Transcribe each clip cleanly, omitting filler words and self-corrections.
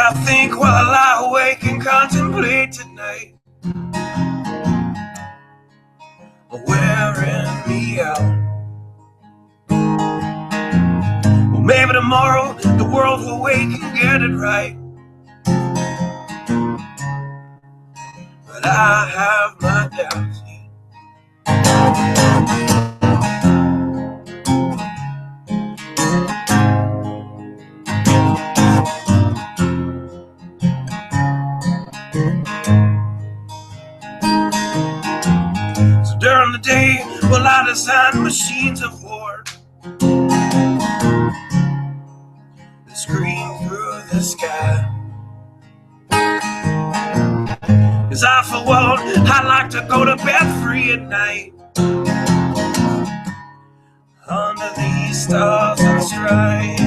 I think while I lie awake and contemplate tonight, wearing me out. Well, maybe tomorrow the world will wake and get it right, but I have my doubts. So during the day, well, I design machines of war that scream through the sky. 'Cause I, for one, I like to go to bed free at night, under these stars and stripes.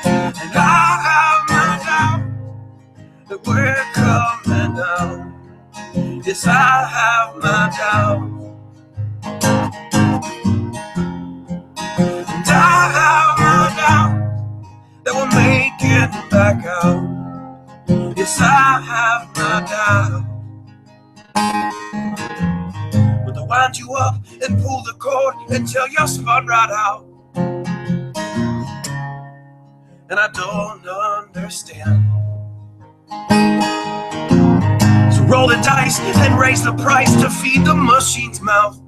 And I have my doubt that we're coming out. Yes, I have my doubt. And I have my doubt that we'll make it back out. Yes, I have my doubt. But they'll wind you up and pull the cord until you're spun right out. And I don't understand. So roll the dice and raise the price to feed the machine's mouth.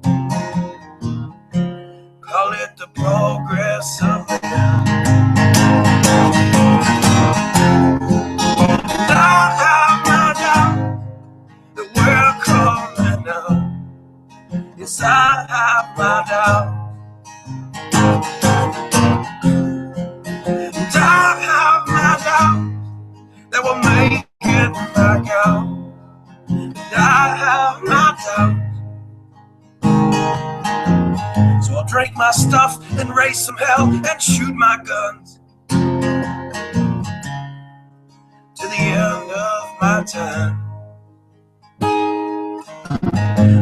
Call it the progress of man. And I have my doubt that we're coming out. Yes, I have my doubt. And I have my doubt that we'll make it back out. And I have my doubt. So I'll drink my stuff and raise some hell and shoot my guns to the end of my time.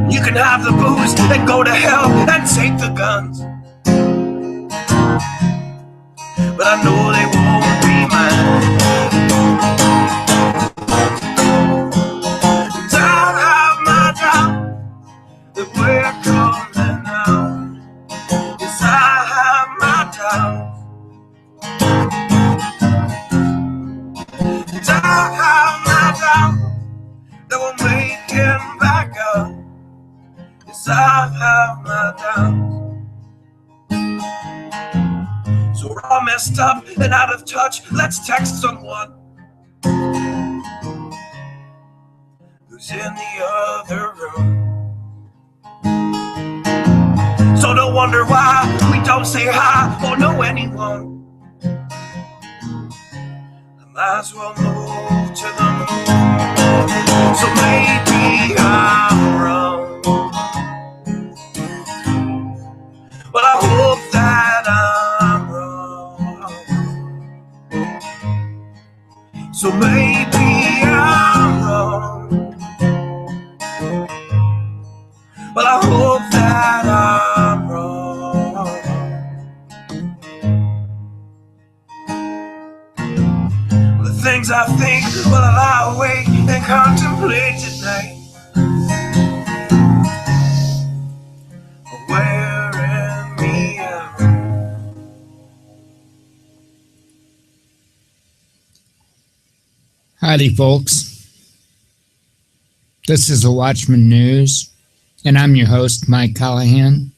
You can have the booze and go to hell and take the guns, but I know they won't be mine. And I have my doubt that we're coming out. Yes, I have my doubt. And I have my doubt that we'll make it back up. Yes, I have my doubts. So we're all messed up and out of touch. Let's text someone who's in the other room. So don't wonder why we don't say hi or know anyone. I might as well move to the moon. So maybe I'm wrong, but I hope that I'm wrong. So maybe I'm wrong, but I hope that I'm wrong. The things I think while I lie awake and contemplate tonight, wearing me out. Howdy, folks. This is the Watchman News, and I'm your host, Mike Callahan.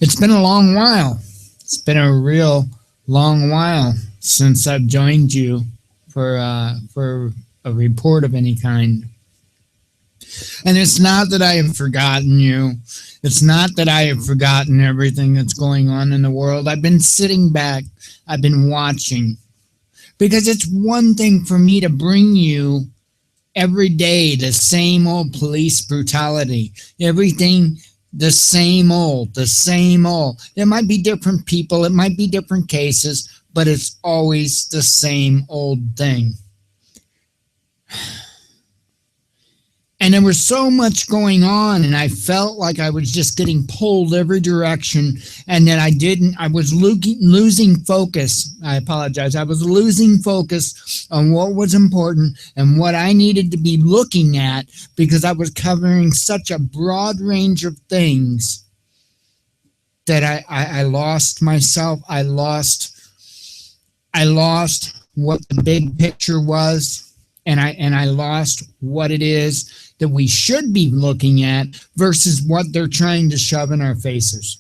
It's been a long while. It's been a real long while since I've joined you for a report of any kind. And it's not that I have forgotten you. It's not that I have forgotten everything that's going on in the world. I've been sitting back. I've been watching. Because it's one thing for me to bring you every day the same old police brutality. Everything the same old, the same old. There might be different people. It might be different cases, but it's always the same old thing. And there was so much going on, and I felt like I was just getting pulled every direction, and that I was losing focus. I apologize. I was losing focus on what was important and what I needed to be looking at, because I was covering such a broad range of things that I lost myself. I lost what the big picture was, and I lost what it is that we should be looking at versus what they're trying to shove in our faces.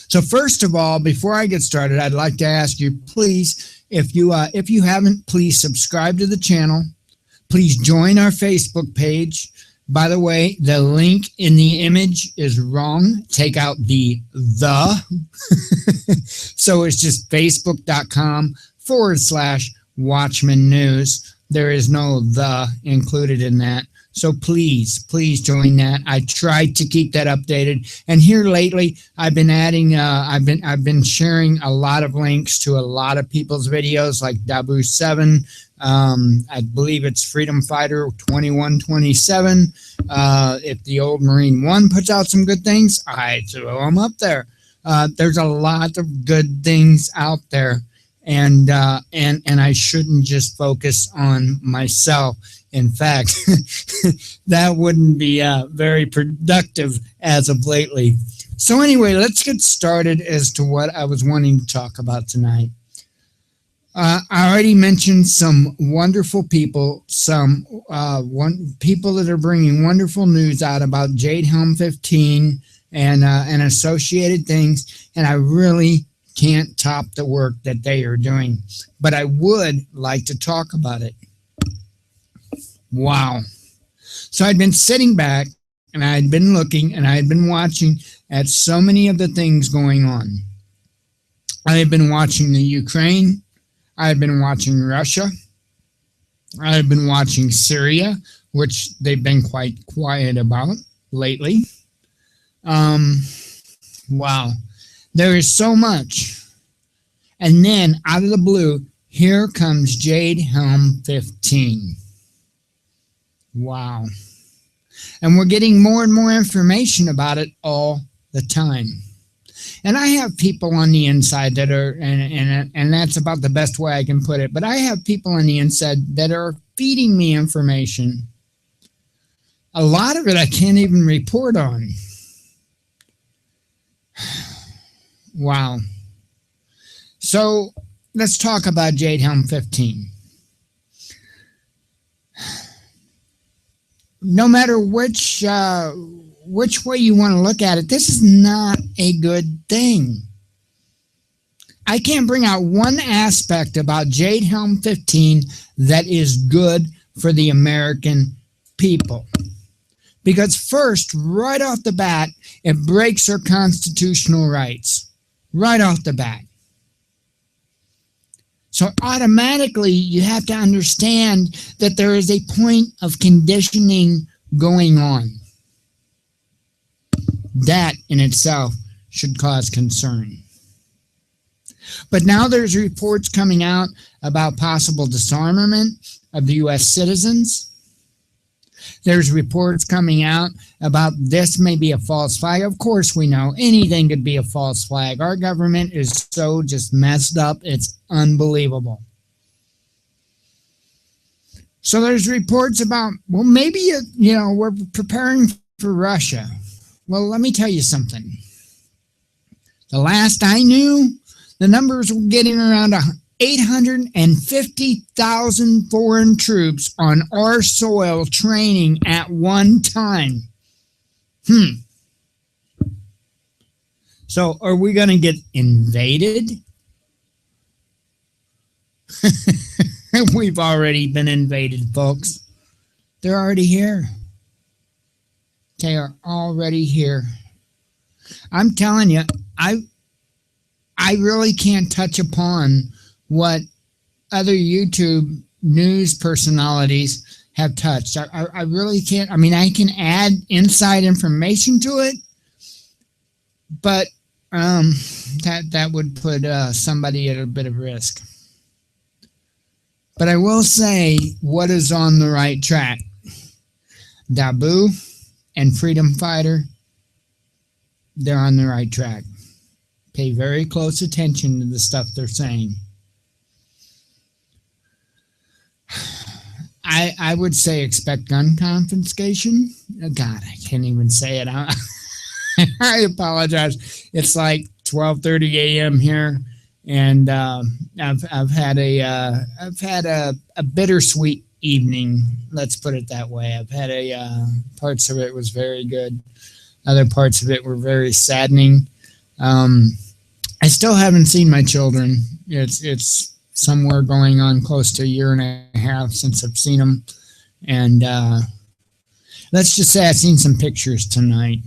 So first of all, before I get started, I'd like to ask you, please, if you haven't, please subscribe to the channel. Please join our Facebook page. By the way, the link in the image is wrong. Take out the. So it's just facebook.com/Watchman News. There is no the included in that. So please join that. I tried to keep that updated. And here lately, I've been adding, I've been sharing a lot of links to a lot of people's videos, like Dabu 7. I believe it's Freedom Fighter 2127. If the old Marine 1 puts out some good things, I throw them up there. There's a lot of good things out there. And I shouldn't just focus on myself. In fact, that wouldn't be very productive as of lately. So anyway, let's get started as to what I was wanting to talk about tonight. I already mentioned some wonderful people, people that are bringing wonderful news out about Jade Helm 15 and associated things, and I really can't top the work that they are doing, but I would like to talk about it. Wow. So I'd been sitting back, and I had been looking, and I had been watching at so many of the things going on. I had been watching the Ukraine. I had been watching Russia. I had been watching Syria, which they've been quite quiet about lately. Wow. There is so much. And then, out of the blue, here comes Jade Helm 15. Wow. And we're getting more and more information about it all the time. And I have people on the inside that are, and that's about the best way I can put it, but I have people on the inside that are feeding me information. A lot of it I can't even report on. Wow. So let's talk about Jade Helm 15. No matter which way you want to look at it, this is not a good thing. I can't bring out one aspect about Jade Helm 15 that is good for the American people. Because first, right off the bat, it breaks our constitutional rights. Right off the bat. So automatically, you have to understand that there is a point of conditioning going on. That in itself should cause concern. But now there's reports coming out about possible disarmament of the U.S. citizens. There's reports coming out about this may be a false flag. Of course, we know anything could be a false flag. Our government is so just messed up. It's unbelievable. So there's reports about, well, maybe, we're preparing for Russia. Well, let me tell you something. The last I knew, the numbers were getting around 850,000 foreign troops on our soil training at one time. So are we going to get invaded? We've already been invaded, folks. They're already here. They are already here. I'm telling you, I really can't touch upon what other YouTube news personalities have touched. I really can't. I mean, I can add inside information to it, but that would put somebody at a bit of risk. But I will say what is on the right track. Dabu and Freedom Fighter, they're on the right track. Pay very close attention to the stuff they're saying. I would say expect gun confiscation. Oh God, I can't even say it. I apologize. It's like 12:30 a.m. here, and I've had a bittersweet evening. Let's put it that way. I've had parts of it was very good. Other parts of it were very saddening. I still haven't seen my children. It's somewhere going on close to a year and a half since I've seen them, and let's just say I've seen some pictures tonight,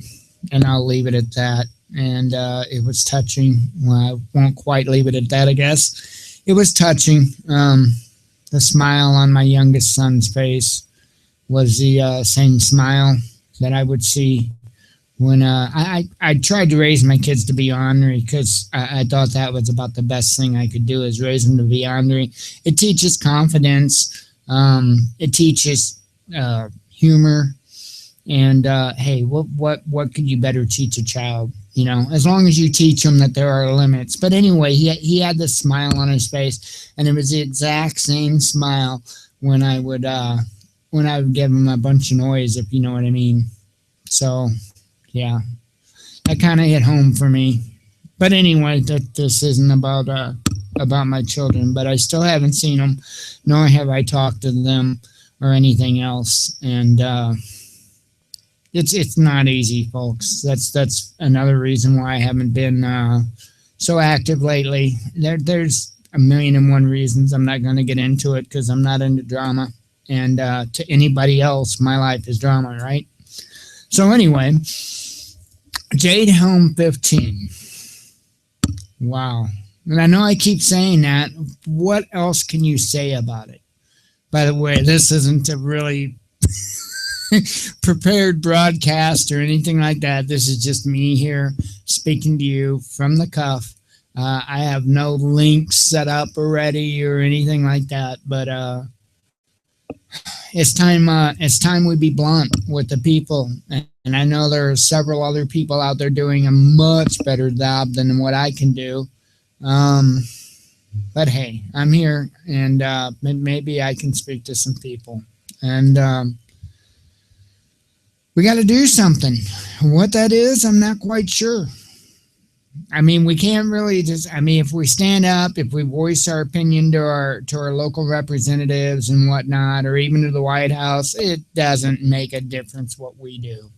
and I'll leave it at that. And it was touching. Well, I won't quite leave it at that, I guess. It was touching. The smile on my youngest son's face was the same smile that I would see when I tried to raise my kids to be ornery, because I thought that was about the best thing I could do, is raise them to be ornery. It teaches confidence. It teaches humor. And hey, what could you better teach a child? You know, as long as you teach them that there are limits. But anyway, he had this smile on his face, and it was the exact same smile when I would give him a bunch of noise, if you know what I mean. So, yeah, that kind of hit home for me. But anyway, this isn't about my children. But I still haven't seen them, nor have I talked to them or anything else. And it's not easy, folks. That's another reason why I haven't been so active lately. There's a million and one reasons. I'm not going to get into it because I'm not into drama. And to anybody else, my life is drama, right? So anyway, Jade Helm 15. Wow. And I know I keep saying that. What else can you say about it? By the way, this isn't a really prepared broadcast or anything like that. This is just me here speaking to you from the cuff. I have no links set up already or anything like that, but it's time we be blunt with the people. And I know there are several other people out there doing a much better job than what I can do. But hey, I'm here, and maybe I can speak to some people. And we got to do something. What that is, I'm not quite sure. I mean, we can't really just, I mean, if we stand up, if we voice our opinion to our local representatives and whatnot, or even to the White House, it doesn't make a difference what we do.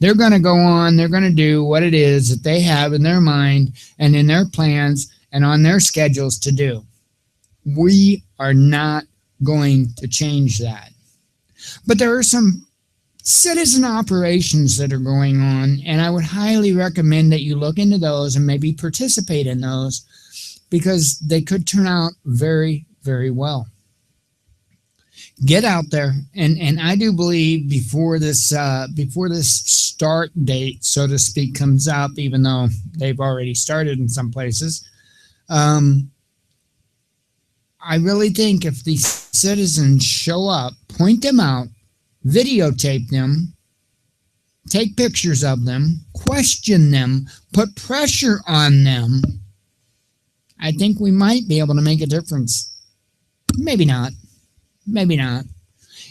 They're going to go on, they're going to do what it is that they have in their mind and in their plans and on their schedules to do. We are not going to change that. But there are some citizen operations that are going on, and I would highly recommend that you look into those and maybe participate in those, because they could turn out very, very well. Get out there, and I do believe before this start date, so to speak, comes up, even though they've already started in some places, I really think if these citizens show up, point them out, videotape them, take pictures of them, question them, put pressure on them, I think we might be able to make a difference. Maybe not. Maybe not.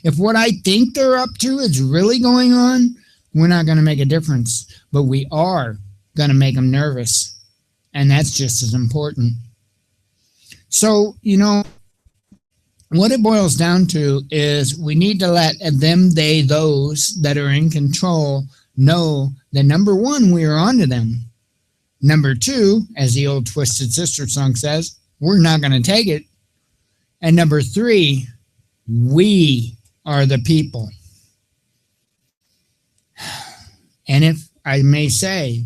If what I think they're up to is really going on, we're not going to make a difference. But we are going to make them nervous. And that's just as important. So, you know, what it boils down to is we need to let them, they, those that are in control know that, number one, we are onto them. Number two, as the old Twisted Sister song says, we're not going to take it. And number three, we are the people. And if I may say,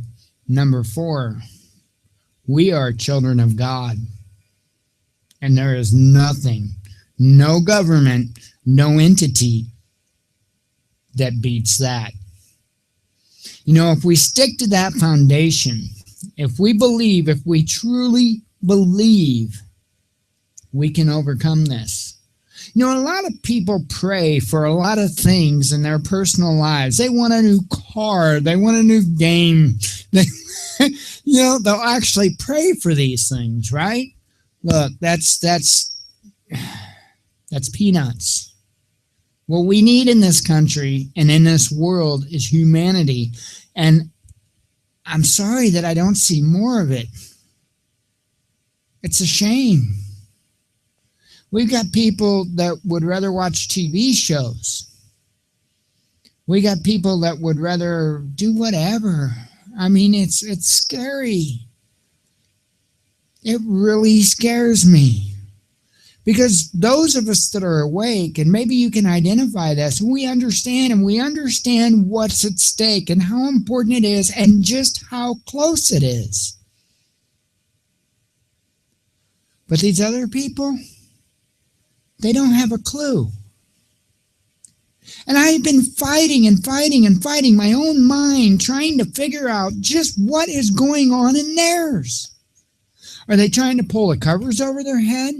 number four, we are children of God. And there is nothing, no government, no entity that beats that. You know, if we stick to that foundation, if we truly believe we can overcome this. A lot of people pray for a lot of things in their personal lives. They want a new car. They want a new game. They, they'll actually pray for these things, right? Look, that's peanuts. What we need in this country and in this world is humanity. And I'm sorry that I don't see more of it. It's a shame. We've got people that would rather watch TV shows. We got people that would rather do whatever. I mean, it's scary. It really scares me. Because those of us that are awake, and maybe you can identify this, we understand what's at stake and how important it is and just how close it is. But these other people, they don't have a clue. And I've been fighting my own mind, trying to figure out just what is going on in theirs. Are they trying to pull the covers over their head?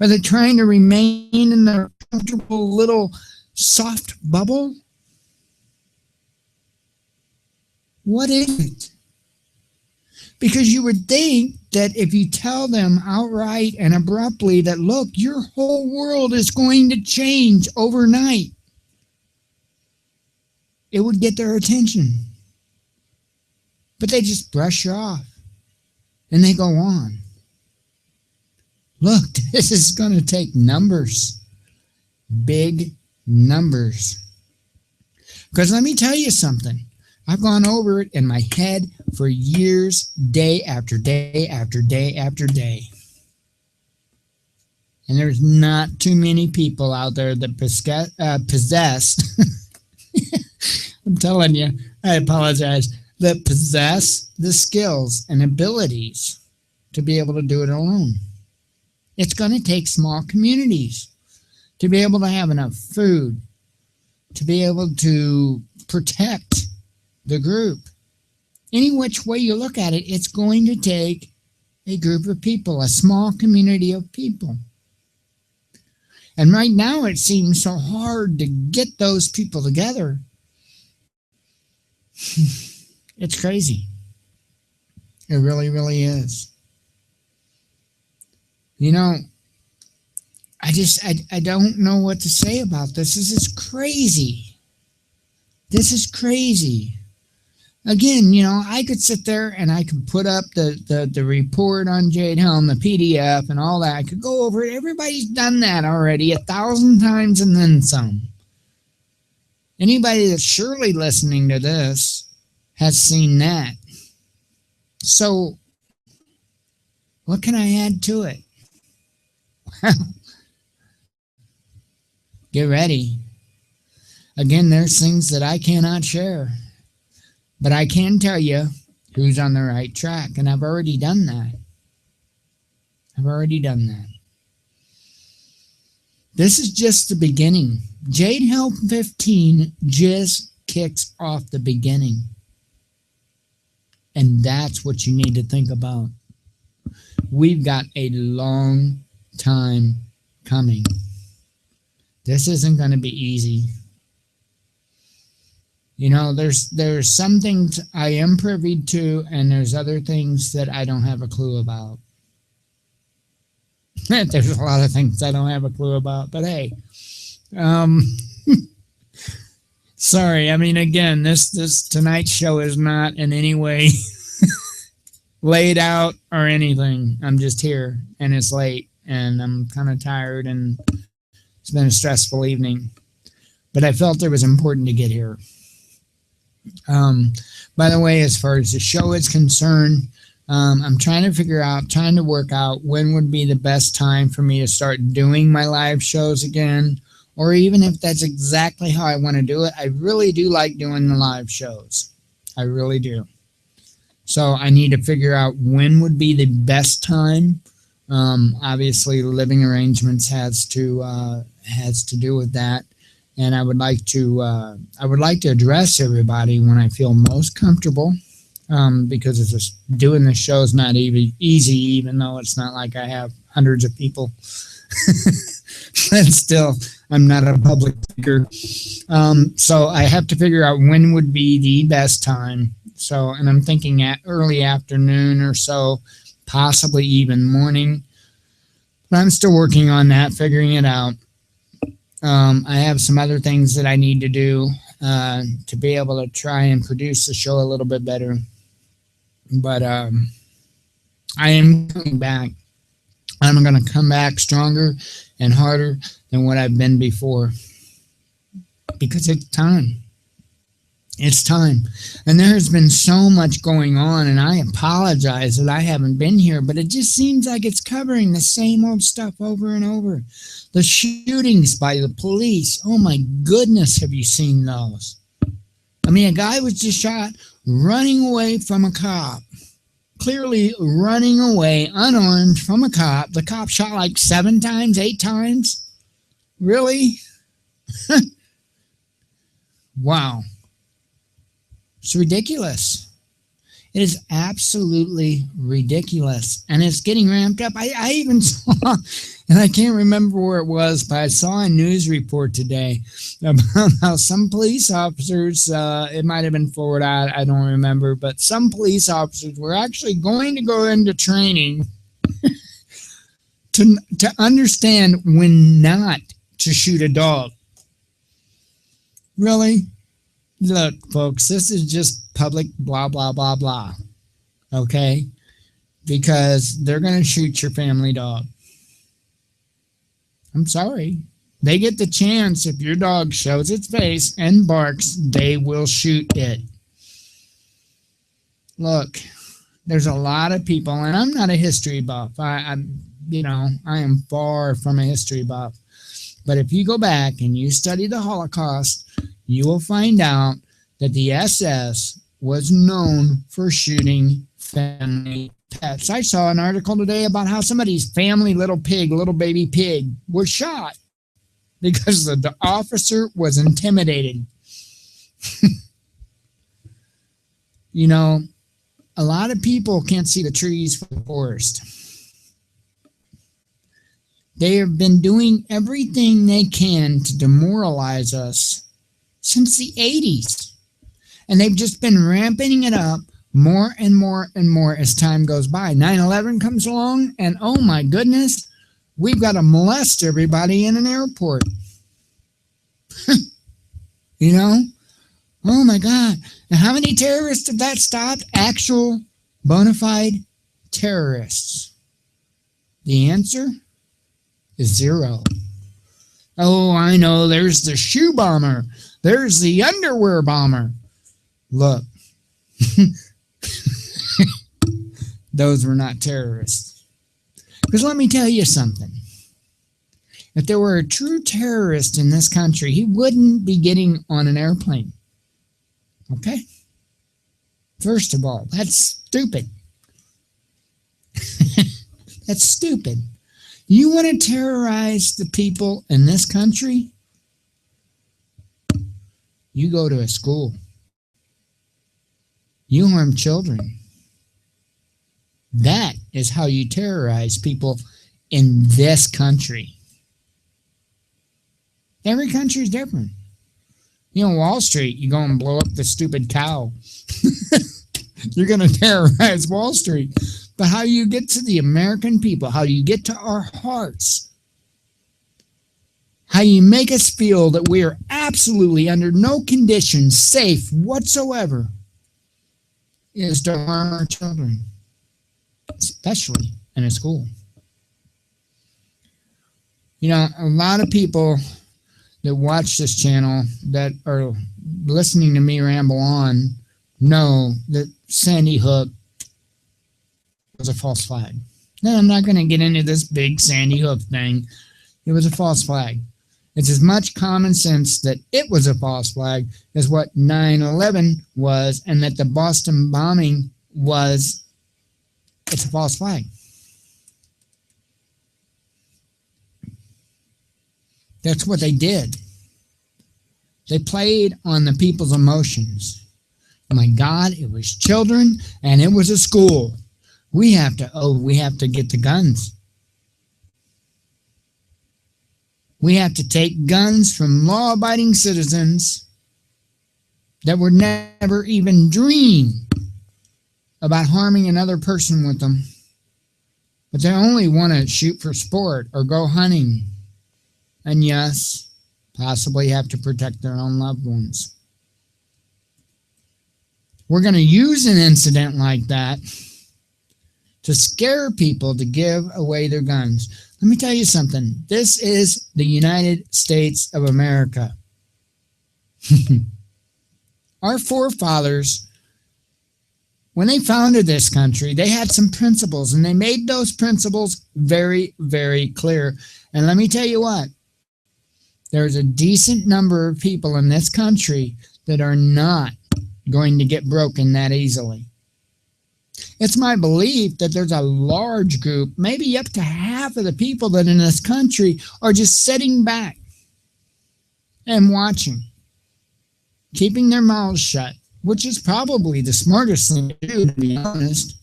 Are they trying to remain in their comfortable little soft bubble? What is it? Because you would think that if you tell them outright and abruptly that, look, your whole world is going to change overnight, it would get their attention. But they just brush you off and they go on. Look, this is going to take numbers, big numbers. Because let me tell you something. I've gone over it in my head for years, day after day after day after day. And there's not too many people out there that possess, I'm telling you, I apologize, that possess the skills and abilities to be able to do it alone. It's going to take small communities to be able to have enough food, to be able to protect the group. Any which way you look at it, it's going to take a group of people, a small community of people. And right now it seems so hard to get those people together. It's crazy. It really, really is. I don't know what to say about this. This is crazy. This is crazy. Again, I could sit there and I could put up the report on Jade Helm, the PDF and all that. I could go over it. Everybody's done that already 1,000 times and then some. Anybody that's surely listening to this has seen that. So, what can I add to it? Get ready. Again, there's things that I cannot share. But I can tell you who's on the right track. And I've already done that. This is just the beginning. Jade Helm 15 just kicks off the beginning. And that's what you need to think about. We've got a long time coming. This isn't going to be easy. There's some things I am privy to, and there's other things that I don't have a clue about. There's a lot of things I don't have a clue about, but hey, sorry. I mean, again, this tonight's show is not in any way laid out or anything. I'm just here, and it's late, and I'm kind of tired, and it's been a stressful evening. But I felt it was important to get here. By the way, as far as the show is concerned, I'm trying to work out when would be the best time for me to start doing my live shows again, or even if that's exactly how I want to do it. I really do like doing the live shows. I really do. So I need to figure out when would be the best time. Obviously, living arrangements has to do with that. And I would like to address everybody when I feel most comfortable, because doing this show is not even easy, even though it's not like I have hundreds of people But still, I'm not a public figure. So I have to figure out when would be the best time. So, and I'm thinking at early afternoon or so, possibly even morning. But I'm still working on that, figuring it out. I have some other things that I need to do to be able to try and produce the show a little bit better. But I am coming back. I'm going to come back stronger and harder than what I've been before. Because it's time. It's time. And there has been so much going on, and I apologize that I haven't been here, but it just seems like it's covering the same old stuff over and over. The shootings by the police. Oh my goodness, have you seen those? I mean, a guy was just shot running away from a cop. Clearly running away unarmed from a cop. The cop shot like 7 times, 8 times. Really? Wow. It's ridiculous. It is absolutely ridiculous. And it's getting ramped up. I even saw, and I can't remember where it was, but I saw a news report today about how some police officers, it might have been Florida, I don't remember, but some police officers were actually going to go into training to understand when not to shoot a dog. Really? Look, folks, this is just public blah, blah, blah, blah. Okay? Because they're going to shoot your family dog. I'm sorry. They get the chance. If your dog shows its face and barks, they will shoot it. Look, there's a lot of people, and I'm not a history buff. I am far from a history buff. But if you go back and you study the Holocaust, you will find out that the SS was known for shooting family pets. I saw an article today about how somebody's family little baby pig, was shot because the officer was intimidated. You know, a lot of people can't see the trees from the forest. They have been doing everything they can to demoralize us since the 80s. And they've just been ramping it up more and more and more as time goes by. 9/11 comes along, and oh my goodness, we've got to molest everybody in an airport. You know? Oh my God. And how many terrorists have that stopped? Actual bona fide terrorists. The answer is 0. Oh, I know, there's the shoe bomber. There's the underwear bomber. Look, those were not terrorists. Because let me tell you something. If there were a true terrorist in this country, he wouldn't be getting on an airplane. Okay? First of all, that's stupid. That's stupid. You want to terrorize the people in this country? You go to a school. You harm children. That is how you terrorize people in this country. Every country is different. You know, Wall Street, you go and blow up the stupid cow. You're going to terrorize Wall Street. But how you get to the American people, how you get to our hearts, how you make us feel that we are absolutely under no conditions safe whatsoever, is to harm our children, especially in a school. You know, a lot of people that watch this channel that are listening to me ramble on know that Sandy Hook was a false flag. Now, I'm not going to get into this big Sandy Hook thing. It was a false flag. It's as much common sense that it was a false flag as what 9/11 was, and that the Boston bombing was. It's a false flag. That's what they did. They played on the people's emotions. Oh my God, it was children and it was a school. We have to get the guns. We have to take guns from law-abiding citizens that would never even dream about harming another person with them, but they only want to shoot for sport or go hunting, and yes, possibly have to protect their own loved ones. We're going to use an incident like that to scare people to give away their guns. Let me tell you something. This is the United States of America. Our forefathers, when they founded this country, they had some principles, and they made those principles very, very clear. And let me tell you what, there's a decent number of people in this country that are not going to get broken that easily. It's my belief that there's a large group, maybe up to half of the people that in this country are just sitting back and watching, keeping their mouths shut, which is probably the smartest thing to do, to be honest,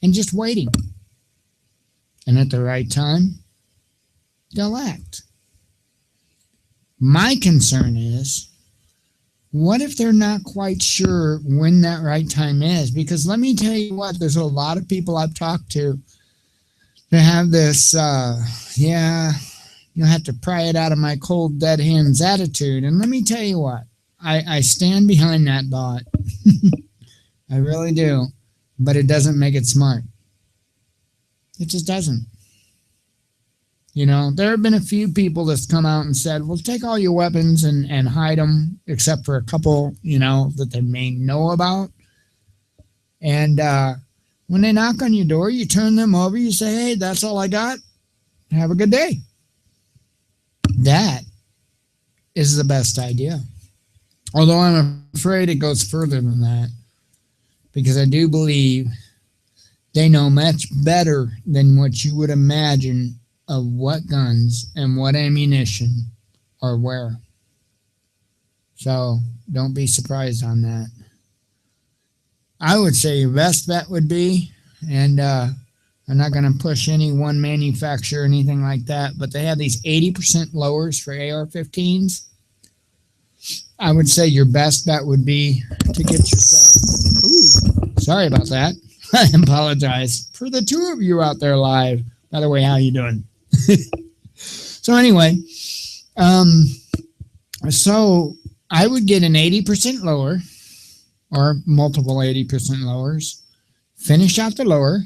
and just waiting. And at the right time, they'll act. My concern is, what if they're not quite sure when that right time is? Because let me tell you what, there's a lot of people I've talked to that have this, you'll have to pry it out of my cold dead hands attitude. And let me tell you what, I stand behind that thought. I really do. But it doesn't make it smart. It just doesn't. You know, there have been a few people that's come out and said, well, take all your weapons and hide them, except for a couple, that they may know about. And when they knock on your door, you turn them over, you say, hey, that's all I got. Have a good day. That is the best idea. Although I'm afraid it goes further than that, because I do believe they know much better than what you would imagine of what guns and what ammunition are where. So don't be surprised on that. I would say your best bet would be, and I'm not going to push any one manufacturer or anything like that, but they have these 80% lowers for AR-15s. I would say your best bet would be to get yourself... Ooh, sorry about that. I apologize. For the two of you out there live, by the way, how you doing? So anyway, so I would get an 80% lower or multiple 80% lowers, finish out the lower,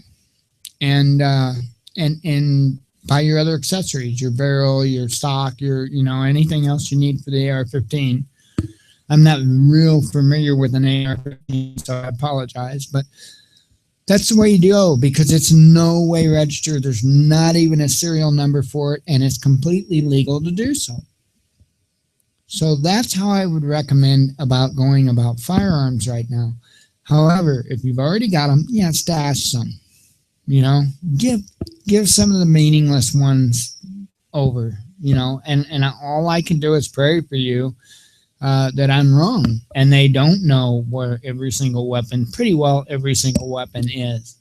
and buy your other accessories, your barrel, your stock, your anything else you need for the AR-15. I'm not real familiar with an AR-15, so I apologize, but that's the way you go, because it's no way registered. There's not even a serial number for it, and it's completely legal to do so. So that's how I would recommend about going about firearms right now. However, if you've already got them, stash some. Give some of the meaningless ones over. And all I can do is pray for you that I'm wrong, and they don't know where every single weapon is.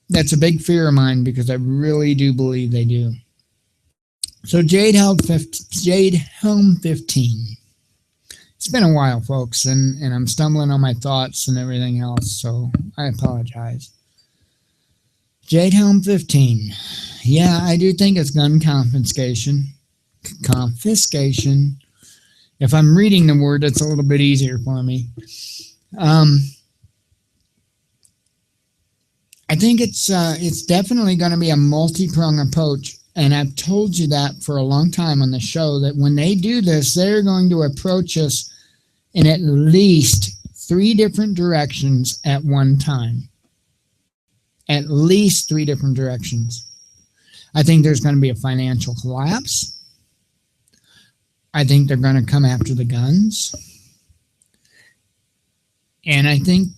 That's a big fear of mine, because I really do believe they do. So Jade Helm 15. It's been a while, folks, and I'm stumbling on my thoughts and everything else, so I apologize. Jade Helm 15. Yeah, I do think it's gun confiscation. Confiscation. If I'm reading the word, it's a little bit easier for me. I think it's definitely going to be a multi-pronged approach, and I've told you that for a long time on the show, that when they do this, they're going to approach us in at least 3 different directions at one time. At least 3 different directions. I think there's going to be a financial collapse. I think they're going to come after the guns. And I think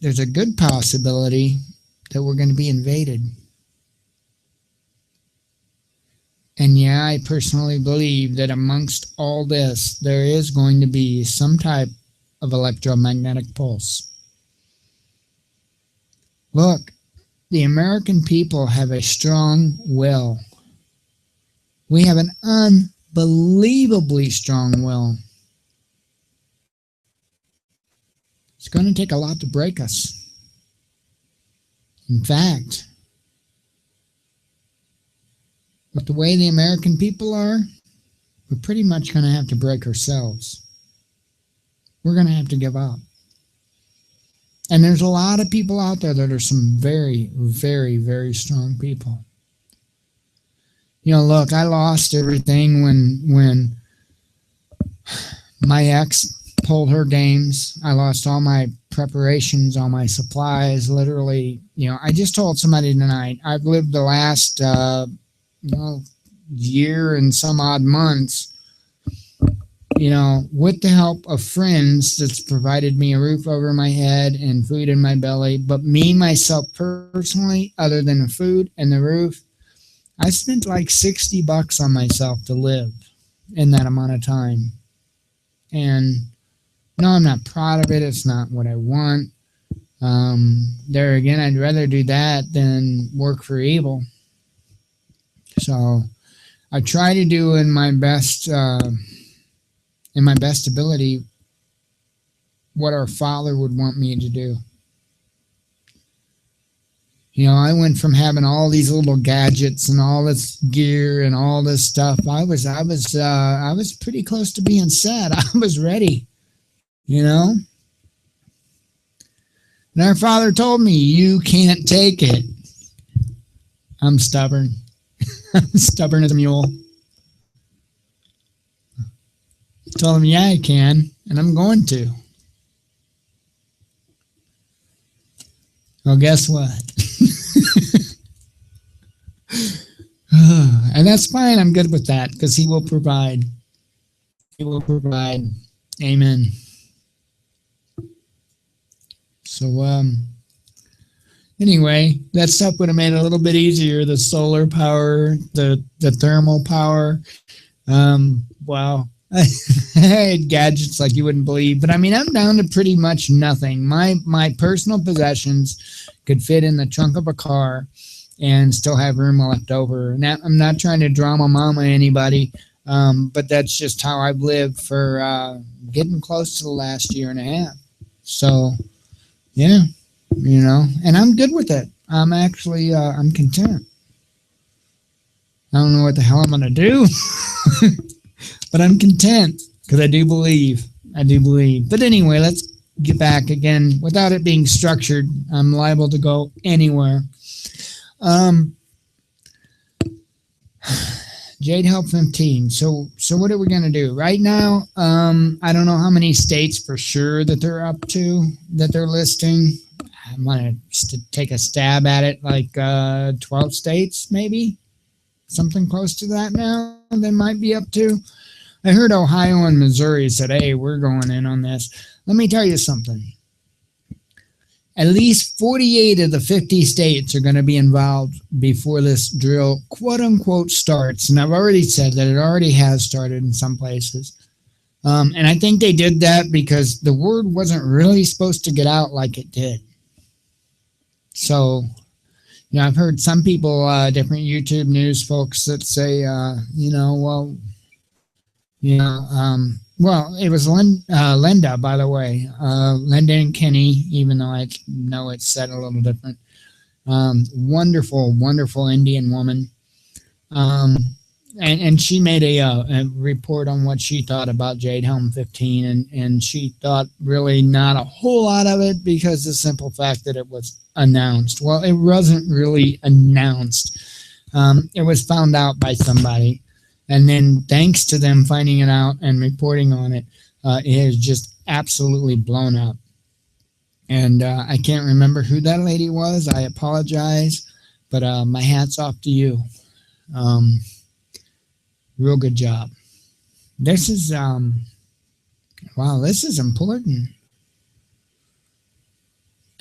there's a good possibility that we're going to be invaded. And yeah, I personally believe that amongst all this, there is going to be some type of electromagnetic pulse. Look, the American people have a strong will. We have an unbelievably strong will. It's going to take a lot to break us. In fact, with the way the American people are, we're pretty much going to have to break ourselves. We're going to have to give up. And there's a lot of people out there that are some very, very, very strong people. You know, look, I lost everything when my ex pulled her games. I lost all my preparations, all my supplies, literally. You know, I just told somebody tonight, I've lived the last year and some odd months, you know, with the help of friends that's provided me a roof over my head and food in my belly. But me, myself personally, other than the food and the roof, I spent like $60 on myself to live in that amount of time. And no, I'm not proud of it. It's not what I want. There again, I'd rather do that than work for evil. So I try to do in my best ability what our Father would want me to do. You know, I went from having all these little gadgets and all this gear and all this stuff. I was pretty close to being set. I was ready, you know. And our Father told me, "You can't take it." I'm stubborn. I'm stubborn as a mule. I told him, "Yeah, I can, and I'm going to." Well, guess what? And that's fine. I'm good with that because He will provide. He will provide. Amen. So, anyway, that stuff would have made it a little bit easier. The solar power, the thermal power. Wow. I had gadgets like you wouldn't believe. But I mean, I'm down to pretty much nothing. My personal possessions could fit in the trunk of a car and still have room left over. Now, I'm not trying to drama mama anybody, but that's just how I've lived for getting close to the last year and a half. So, yeah, you know, and I'm good with it. I'm actually, I'm content. I don't know what the hell I'm going to do, but I'm content because I do believe. I do believe. But anyway, let's get back again. Without it being structured, I'm liable to go anywhere. Jade Helm 15. So what are we going to do right now? I don't know how many states for sure that they're up to, that they're listing. I'm going to take a stab at it, like 12 states maybe, something close to that now they might be up to. I heard Ohio and Missouri said, "Hey, we're going in on this." Let me tell you something. At least 48 of the 50 states are going to be involved before this drill, quote unquote, starts. And I've already said that it already has started in some places. And I think they did that because the word wasn't really supposed to get out like it did. So, you know, I've heard some people, different YouTube news folks that say, well, it was Linda, by the way, Linda and Kenny, even though I know it's said a little different. Wonderful, wonderful Indian woman. And she made a report on what she thought about Jade Helm 15, and she thought really not a whole lot of it because the simple fact that it was announced. Well, it wasn't really announced. It was found out by somebody. And then thanks to them finding it out and reporting on it, it has just absolutely blown up. And I can't remember who that lady was. I apologize. But my hat's off to you. Real good job. This is, wow, this is important.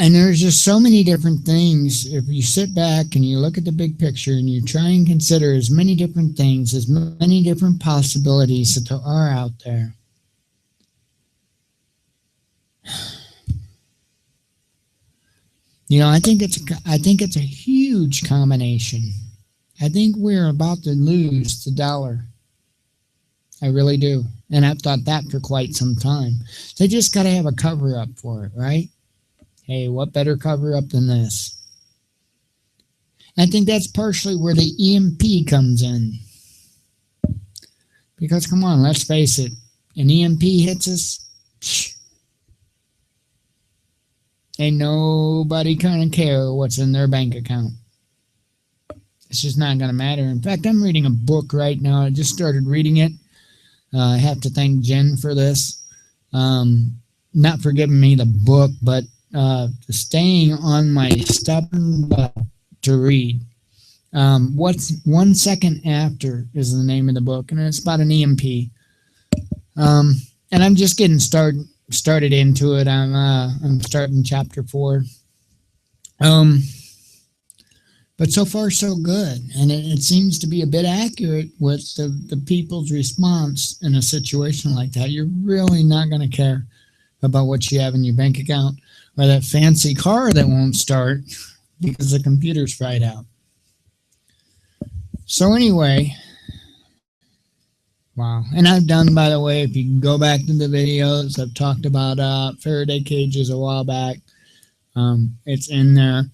And there's just so many different things. If you sit back and you look at the big picture and you try and consider as many different things, as many different possibilities that there are out there. You know, I think it's a huge combination. I think we're about to lose the dollar. I really do. And I've thought that for quite some time. They just got to have a cover up for it, right? Hey, what better cover up than this? I think that's partially where the EMP comes in. Because come on, let's face it, an EMP hits us, ain't nobody gonna care what's in their bank account. It's just not gonna matter. In fact, I'm reading a book right now. I just started reading it. I have to thank Jen for this. Not for giving me the book, but staying on my stubborn butt to read. What's 1 second after is the name of the book, and it's about an EMP. And I'm just getting started into it. I'm starting chapter 4. But so far so good, and it seems to be a bit accurate with the people's response in a situation like that. You're really not going to care about what you have in your bank account or that fancy car that won't start because the computer's fried out. So anyway, wow. And I've done, by the way, if you can go back to the videos, I've talked about Faraday cages a while back. It's in there.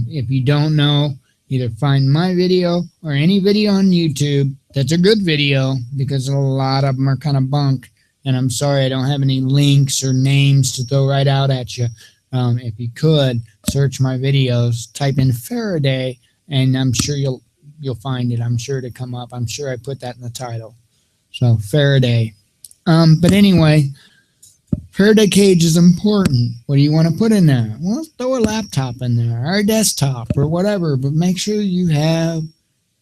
If you don't know, either find my video or any video on YouTube that's a good video, because a lot of them are kind of bunk. And I'm sorry I don't have any links or names to throw right out at you. If you could, search my videos, type in Faraday, and I'm sure you'll find it. I'm sure to come up. I'm sure I put that in the title. So Faraday. But anyway, Faraday cage is important. What do you want to put in there? Well, throw a laptop in there, or a desktop, or whatever, but make sure you have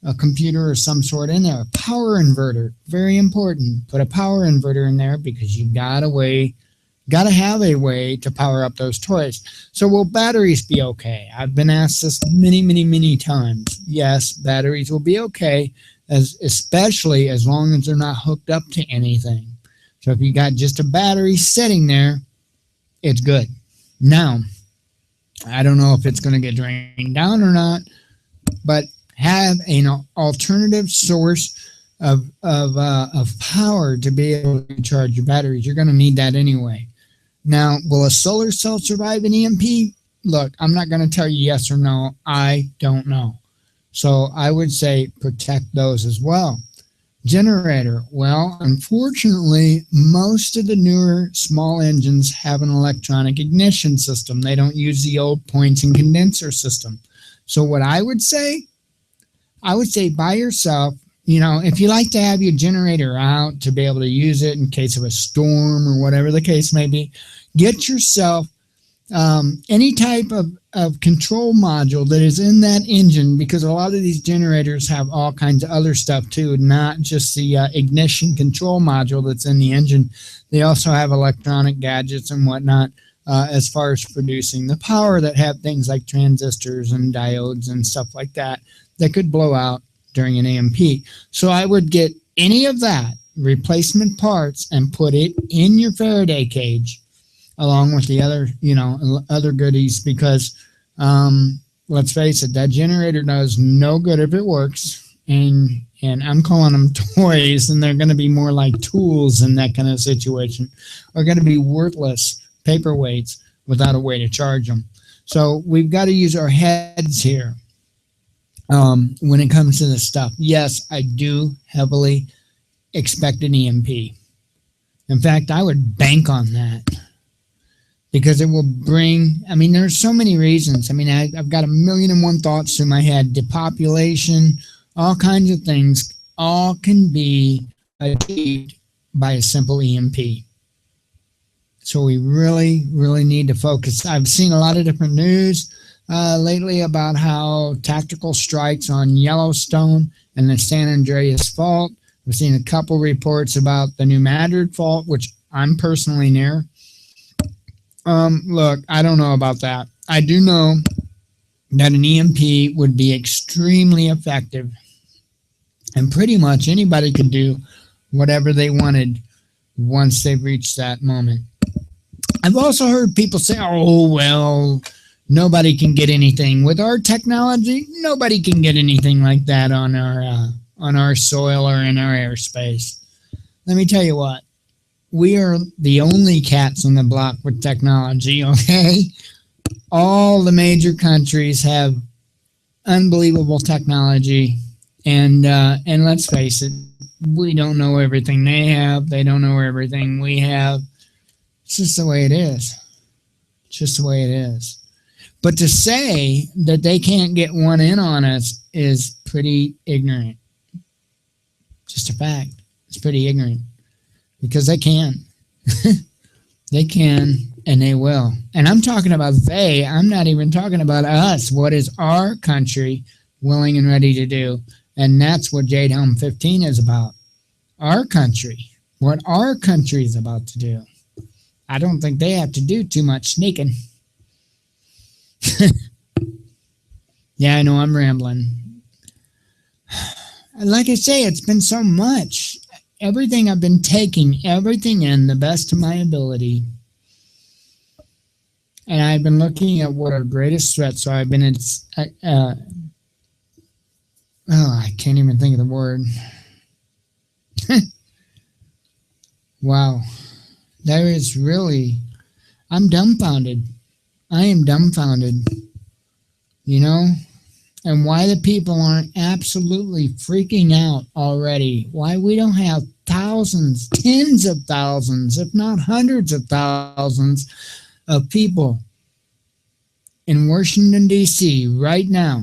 a computer or some sort in there. A power inverter, very important. Put a power inverter in there because you got to have a way to power up those toys. So will batteries be okay? I've been asked this many times. Yes, batteries will be okay, especially as long as they're not hooked up to anything. So if you got just a battery sitting there, it's good. Now, I don't know if it's going to get drained down or not, but have an alternative source of power to be able to charge your batteries. You're going to need that anyway. Now, will a solar cell survive an EMP? Look, I'm not going to tell you yes or no. I don't know. So I would say protect those as well. Generator. Well, unfortunately, most of the newer small engines have an electronic ignition system. They don't use the old points and condenser system. So what I would say by yourself, if you like to have your generator out to be able to use it in case of a storm or whatever the case may be, get yourself any type of control module that is in that engine, because a lot of these generators have all kinds of other stuff too, not just the ignition control module that's in the engine. They also have electronic gadgets and whatnot as far as producing the power that have things like transistors and diodes and stuff like that could blow out during an EMP. So I would get any of that replacement parts and put it in your Faraday cage along with the other goodies, because let's face it, that generator does no good if it works, and I'm calling them toys, and they're going to be more like tools in that kind of situation, are going to be worthless paperweights without a way to charge them. So we've got to use our heads here when it comes to this stuff. Yes, I do heavily expect an EMP. In fact, I would bank on that, because it will bring, there's so many reasons. I've got 1,000,001 thoughts in my head. Depopulation, all kinds of things, all can be achieved by a simple EMP. So we really need to focus. I've seen a lot of different news lately about how tactical strikes on Yellowstone and the San Andreas Fault. I've seen a couple reports about the New Madrid Fault, which I'm personally near. Look, I don't know about that. I do know that an EMP would be extremely effective, and pretty much anybody could do whatever they wanted once they've reached that moment. I've also heard people say, oh, well, Nobody can get anything with our technology. Nobody can get anything like that on our soil or in our airspace. Let me tell you what. We are the only cats on the block with technology. Okay, all the major countries have unbelievable technology, and let's face it, we don't know everything they have. They don't know everything we have. It's just the way it is. It's just the way it is. But to say that they can't get one in on us is pretty ignorant. Just a fact. It's pretty ignorant. Because they can. They can, and they will. And I'm talking about they. I'm not even talking about us. What is our country willing and ready to do? And that's what Jade Helm 15 is about. Our country. What our country is about to do. I don't think they have to do too much sneaking. Yeah, I know I'm rambling. Like I say, it's been so much. Everything I've been taking, everything in the best of my ability. And I've been looking at what our greatest threats are. I've been in, I can't even think of the word. Wow. There is really, I'm dumbfounded. I am dumbfounded, you know, and why the people aren't absolutely freaking out already. Why we don't have thousands, tens of thousands, if not hundreds of thousands of people in Washington, D.C. right now,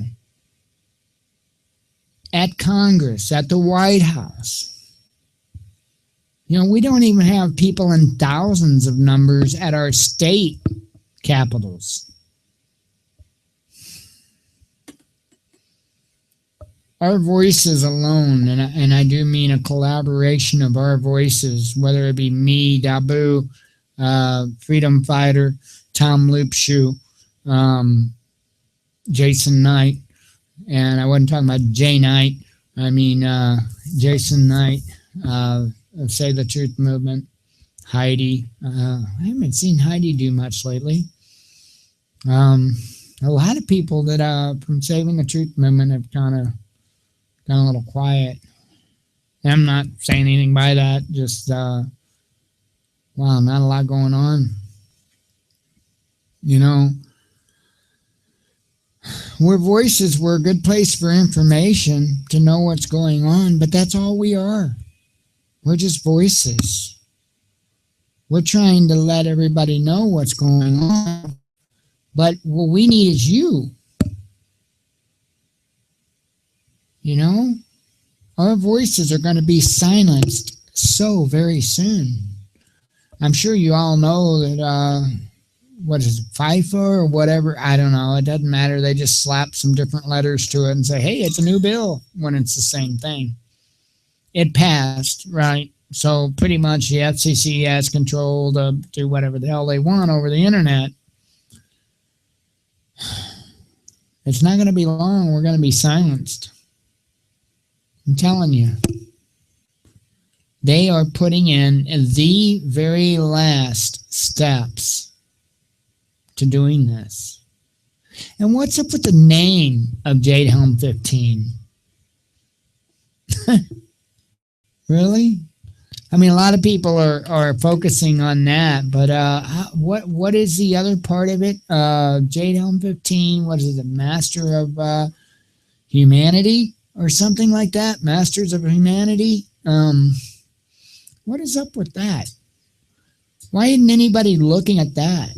at Congress, at the White House. You know, we don't even have people in thousands of numbers at our state capitals. Our voices alone, and I do mean a collaboration of our voices, whether it be me, Dabu, Freedom Fighter, Tom Loopshoe, Jason Knight, and I wasn't talking about Jay Knight, I mean Jason Knight, Say the Truth Movement, Heidi. I haven't seen Heidi do much lately. A lot of people that from Saving the Truth Movement have kind of gone a little quiet. And I'm not saying anything by that. Just wow, not a lot going on. You know, we're voices. We're a good place for information to know what's going on, but that's all we are. We're just voices. We're trying to let everybody know what's going on. But what we need is you. You know? Our voices are going to be silenced so very soon. I'm sure you all know that, what is it, FIFA or whatever? I don't know. It doesn't matter. They just slap some different letters to it and say, hey, it's a new bill, when it's the same thing. It passed, right? So pretty much the FCC has control to do whatever the hell they want over the internet. It's not going to be long. We're going to be silenced. I'm telling you. They are putting in the very last steps to doing this. And what's up with the name of Jade Helm 15? Really? I mean, a lot of people are focusing on that, but what is the other part of it? Jade Helm 15, what is it, Master of Humanity or something like that? Masters of Humanity? What is up with that? Why isn't anybody looking at that?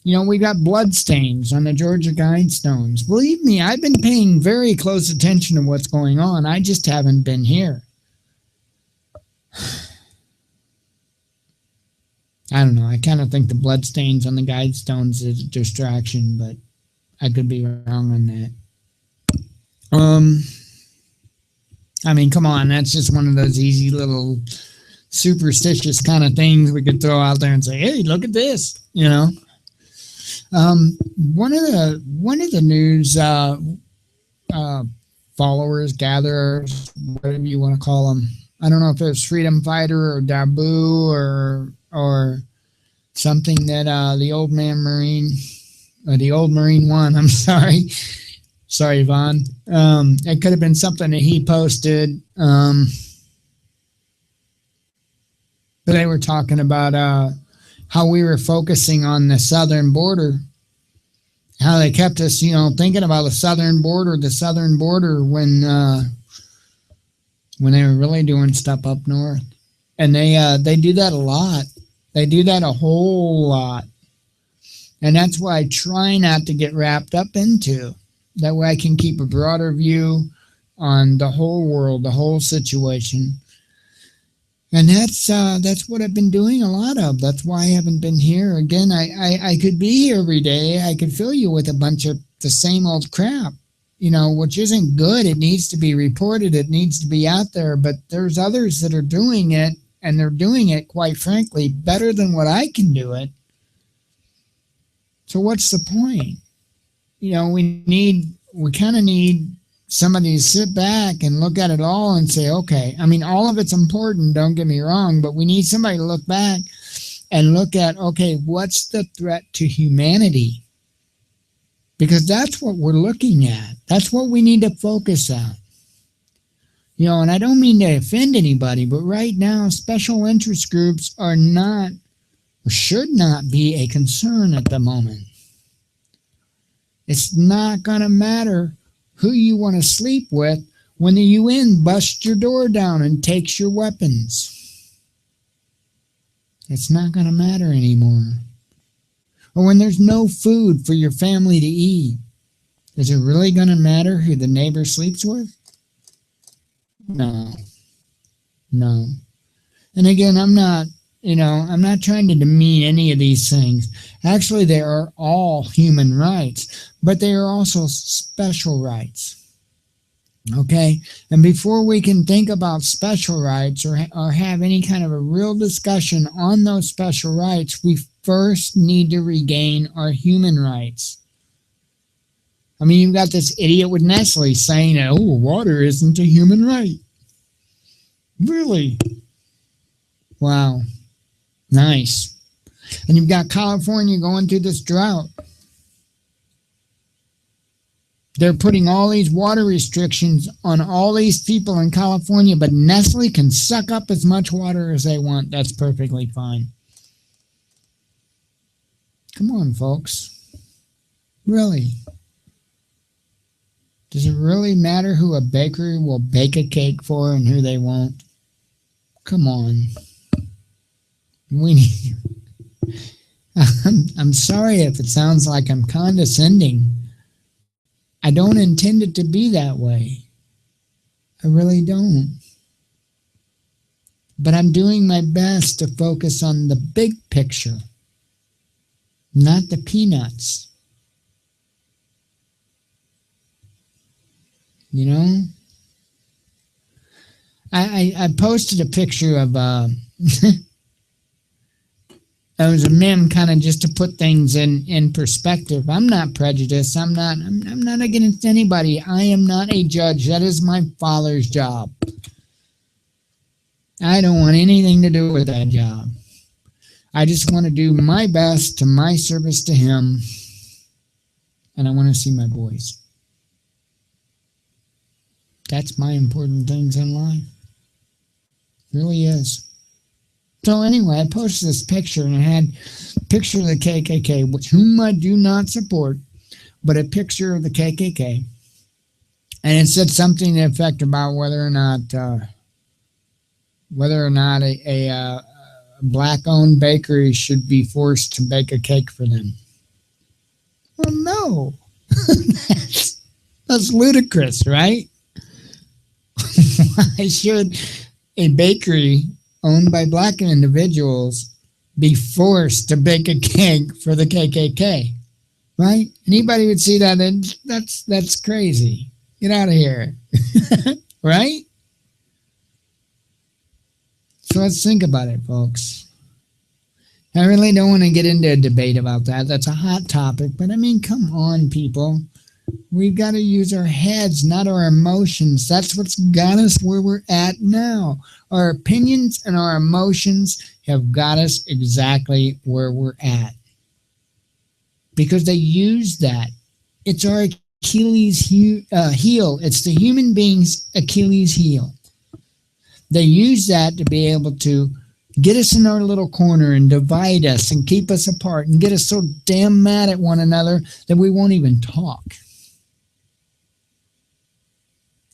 You know, we got bloodstains on the Georgia Guidestones. Believe me, I've been paying very close attention to what's going on. I just haven't been here. I don't know. I kind of think the bloodstains on the Guidestones is a distraction, but I could be wrong on that. I mean, come on. That's just one of those easy little superstitious kind of things we could throw out there and say, hey, look at this, you know. One of the news followers, gatherers, whatever you want to call them. I don't know if it was Freedom Fighter or Dabu or something that the old man Marine the old Marine One. I'm sorry. Sorry, Vaughn. It could have been something that he posted. But they were talking about how we were focusing on the southern border, how they kept us, thinking about the southern border when they were really doing stuff up north. And they do that a lot. They do that a whole lot. And that's why I try not to get wrapped up into. That way I can keep a broader view on the whole world, the whole situation. And that's what I've been doing a lot of. That's why I haven't been here. Again, I could be here every day. I could fill you with a bunch of the same old crap, which isn't good. It needs to be reported. It needs to be out there. But there's others that are doing it, and they're doing it, quite frankly, better than what I can do it. So what's the point? We kind of need somebody to sit back and look at it all and say, okay, all of it's important, don't get me wrong, but we need somebody to look back and look at, okay, what's the threat to humanity? Because that's what we're looking at. That's what we need to focus on. And I don't mean to offend anybody, but right now, special interest groups are not, or should not be, a concern at the moment. It's not going to matter who you want to sleep with when the UN busts your door down and takes your weapons. It's not going to matter anymore. Or when there's no food for your family to eat. Is it really going to matter who the neighbor sleeps with? No. And again, I'm not trying to demean any of these things. Actually, they are all human rights, but they are also special rights. Okay? And before we can think about special rights or have any kind of a real discussion on those special rights, we first need to regain our human rights. You've got this idiot with Nestle saying, oh, water isn't a human right. Really? Wow. Nice. And you've got California going through this drought. They're putting all these water restrictions on all these people in California, but Nestle can suck up as much water as they want. That's perfectly fine. Come on, folks. Really? Does it really matter who a bakery will bake a cake for and who they won't? Come on. We need... I'm sorry if it sounds like I'm condescending. I don't intend it to be that way. I really don't. But I'm doing my best to focus on the big picture, not the peanuts. I posted a picture of it was a meme, kind of just to put things in perspective. I'm not prejudiced. I'm not against anybody. I am not a judge. That is my father's job. I don't want anything to do with that job. I just want to do my best to my service to him, and I want to see my boys. That's my important things in life. It really is. So anyway, I posted this picture, and it had a picture of the KKK, whom I do not support, but a picture of the KKK. And it said something to the effect about whether or not a black-owned bakery should be forced to bake a cake for them. Well, no. That's ludicrous, right? Why should a bakery owned by black individuals be forced to bake a cake for the KKK? Right? Anybody would see that, and that's crazy. Get out of here. Right? So let's think about it, folks. I really don't want to get into a debate about that. That's a hot topic, but come on, people. We've got to use our heads, not our emotions. That's what's got us where we're at now. Our opinions and our emotions have got us exactly where we're at. because they use that. It's our Achilles heel. It's the human being's Achilles heel. They use that to be able to get us in our little corner and divide us and keep us apart and get us so damn mad at one another that we won't even talk.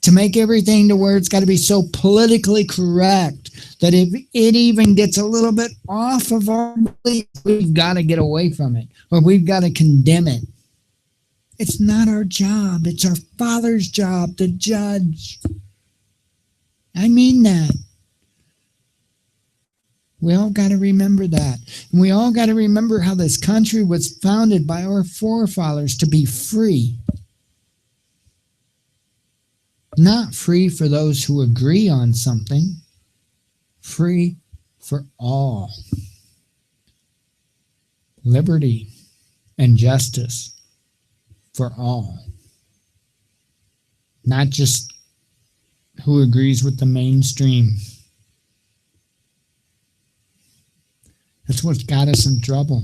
To make everything to where it's got to be so politically correct that if it even gets a little bit off of our belief, we've got to get away from it or we've got to condemn it. It's not our job. It's our Father's job to judge. I mean that. We all got to remember that. And we all got to remember how this country was founded by our forefathers to be free. Not free for those who agree on something. Free for all. Liberty and justice for all. Not just who agrees with the mainstream. That's what's got us in trouble.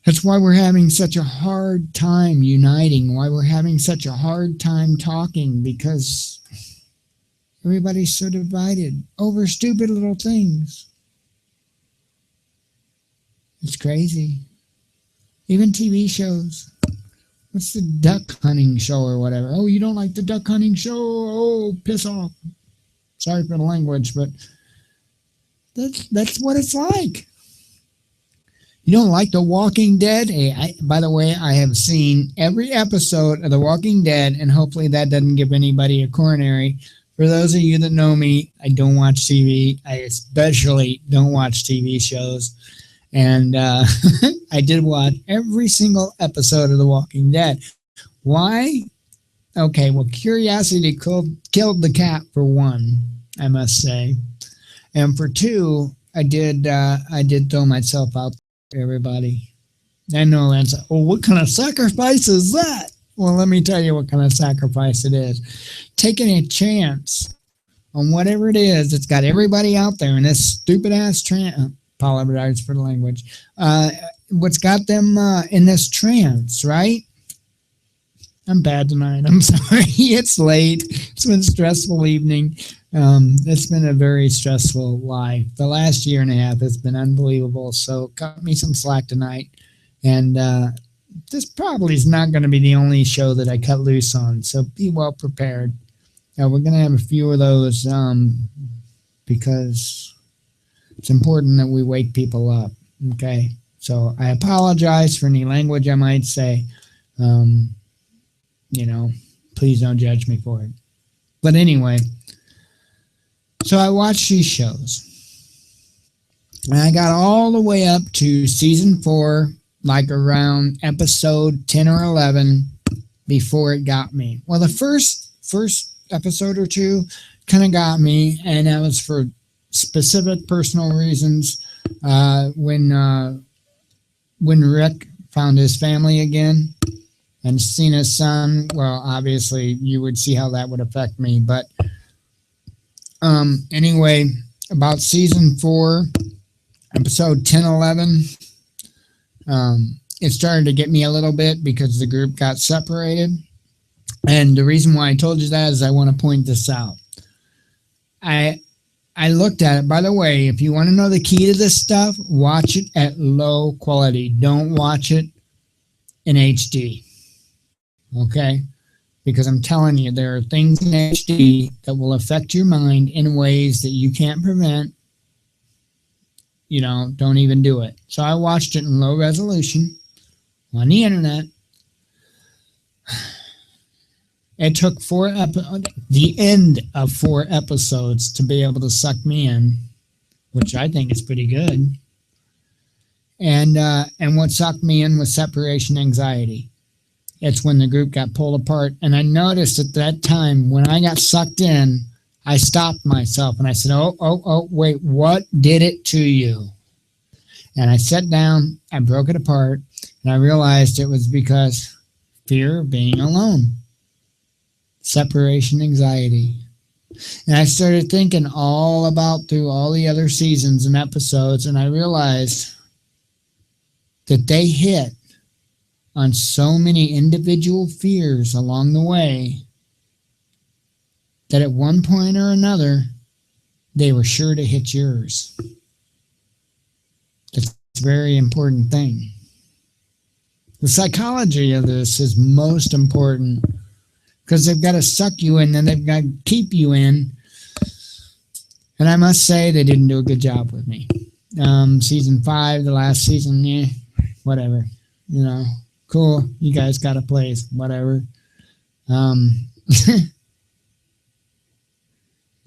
That's why we're having such a hard time uniting, why we're having such a hard time talking, because everybody's so divided over stupid little things. It's crazy. Even TV shows. What's the duck hunting show or whatever? Oh, you don't like the duck hunting show? Oh, piss off. Sorry for the language, but that's what it's like. You don't like The Walking Dead? Hey, by the way, I have seen every episode of The Walking Dead, and hopefully that doesn't give anybody a coronary. For those of you that know me, I don't watch TV. I especially don't watch TV shows. And I did watch every single episode of The Walking Dead. Why? Okay, well, curiosity killed the cat, for one, I must say. And for two, I did throw myself out there, everybody. I know that's, what kind of sacrifice is that? Well, let me tell you what kind of sacrifice it is. Taking a chance on whatever it is that's got everybody out there in this stupid-ass trance. Apologize for the language. What's got them in this trance, right? I'm bad tonight. I'm sorry. It's late. It's been a stressful evening. It's been a very stressful life. The last year and a half has been unbelievable. So cut me some slack tonight. And this probably is not going to be the only show that I cut loose on. So be well prepared. We're going to have a few of those because it's important that we wake people up. Okay. So I apologize for any language I might say. Please don't judge me for it. But anyway, so I watched these shows. And I got all the way up to season 4, like around episode 10 or 11 before it got me. Well, the first episode or two kind of got me, and that was for specific personal reasons. When Rick found his family again and seen his son, well, obviously you would see how that would affect me. But anyway, about season 4, episode 10, 11, it started to get me a little bit because the group got separated. And the reason why I told you that is I want to point this out. I looked at it. By the way, if you want to know the key to this stuff, watch it at low quality. Don't watch it in HD. Okay? Because I'm telling you, there are things in HD that will affect your mind in ways that you can't prevent. Don't even do it. So I watched it in low resolution on the internet. It took the end of 4 episodes to be able to suck me in, which I think is pretty good. And what sucked me in was separation anxiety. It's when the group got pulled apart. And I noticed at that time, when I got sucked in, I stopped myself and I said, oh, wait, what did it to you? And I sat down, I broke it apart, and I realized it was because fear of being alone. Separation anxiety. And I started thinking through all the other seasons and episodes, and I realized that they hit on so many individual fears along the way that at one point or another, they were sure to hit yours. That's a very important thing. The psychology of this is most important because they've got to suck you in and they've got to keep you in. And I must say, they didn't do a good job with me. Season 5, the last season, whatever. Cool. You guys got a place, whatever.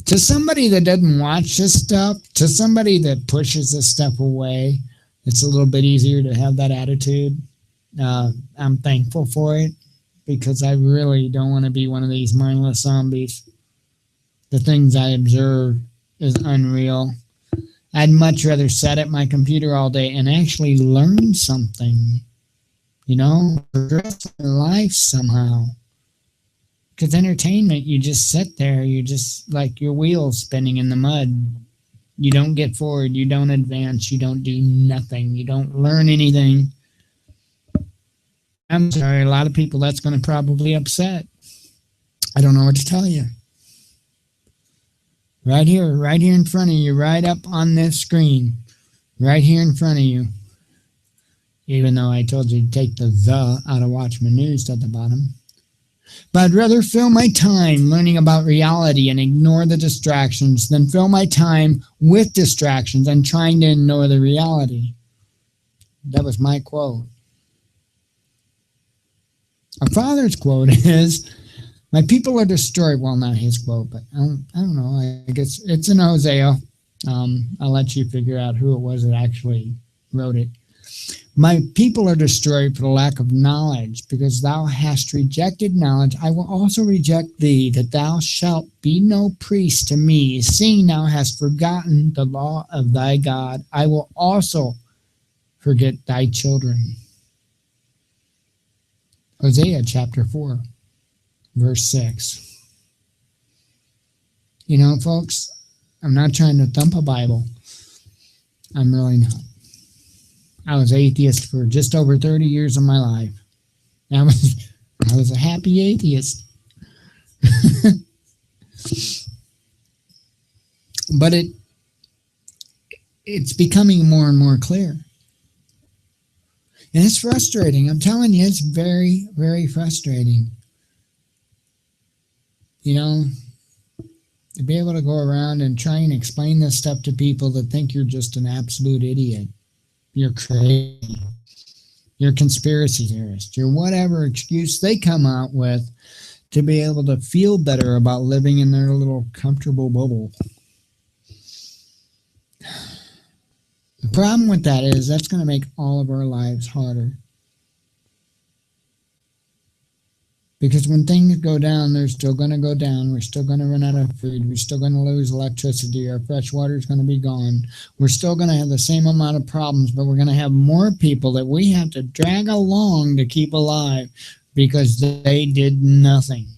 To somebody that doesn't watch this stuff, to somebody that pushes this stuff away, it's a little bit easier to have that attitude. I'm thankful for it because I really don't want to be one of these mindless zombies. The things I observe is unreal. I'd much rather sit at my computer all day and actually learn something, progress my life somehow. Because entertainment, you just sit there, you just like your wheels spinning in the mud. You don't get forward, you don't advance, you don't do nothing, you don't learn anything. I'm sorry, a lot of people that's going to probably upset. I don't know what to tell you. Right here in front of you, right up on this screen, right here in front of you. Even though I told you to take the out of Watchman News at the bottom. But I'd rather fill my time learning about reality and ignore the distractions than fill my time with distractions and trying to ignore the reality. That was my quote. Our Father's quote is, my people are destroyed. Well, not his quote, but I don't know. I guess it's in Hosea. I'll let you figure out who it was that actually wrote it. My people are destroyed for the lack of knowledge, because thou hast rejected knowledge. I will also reject thee, that thou shalt be no priest to me, seeing thou hast forgotten the law of thy God. I will also forget thy children. Hosea chapter 4, verse 6. Folks, I'm not trying to thump a Bible. I'm really not. I was atheist for just over 30 years of my life. I was a happy atheist. But it's becoming more and more clear. And it's frustrating. I'm telling you, it's very, very frustrating. To be able to go around and try and explain this stuff to people that think you're just an absolute idiot. You're crazy. You're a conspiracy theorist. You're whatever excuse they come out with to be able to feel better about living in their little comfortable bubble. The problem with that is that's going to make all of our lives harder. Because when things go down, they're still going to go down. We're still going to run out of food. We're still going to lose electricity. Our fresh water is going to be gone. We're still going to have the same amount of problems, but we're going to have more people that we have to drag along to keep alive because they did nothing.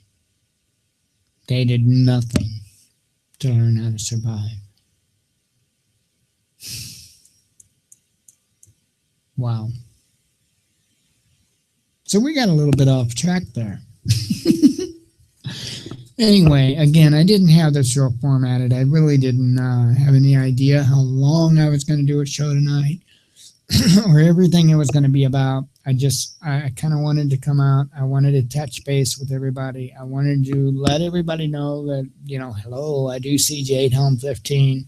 They did nothing to learn how to survive. Wow. So we got a little bit off track there. Anyway, again, I didn't have this show formatted. I really didn't have any idea how long I was going to do a show tonight or everything it was going to be about. I kind of wanted to come out. I wanted to touch base with everybody. I wanted to let everybody know that, hello, I do see Jade Helm 15.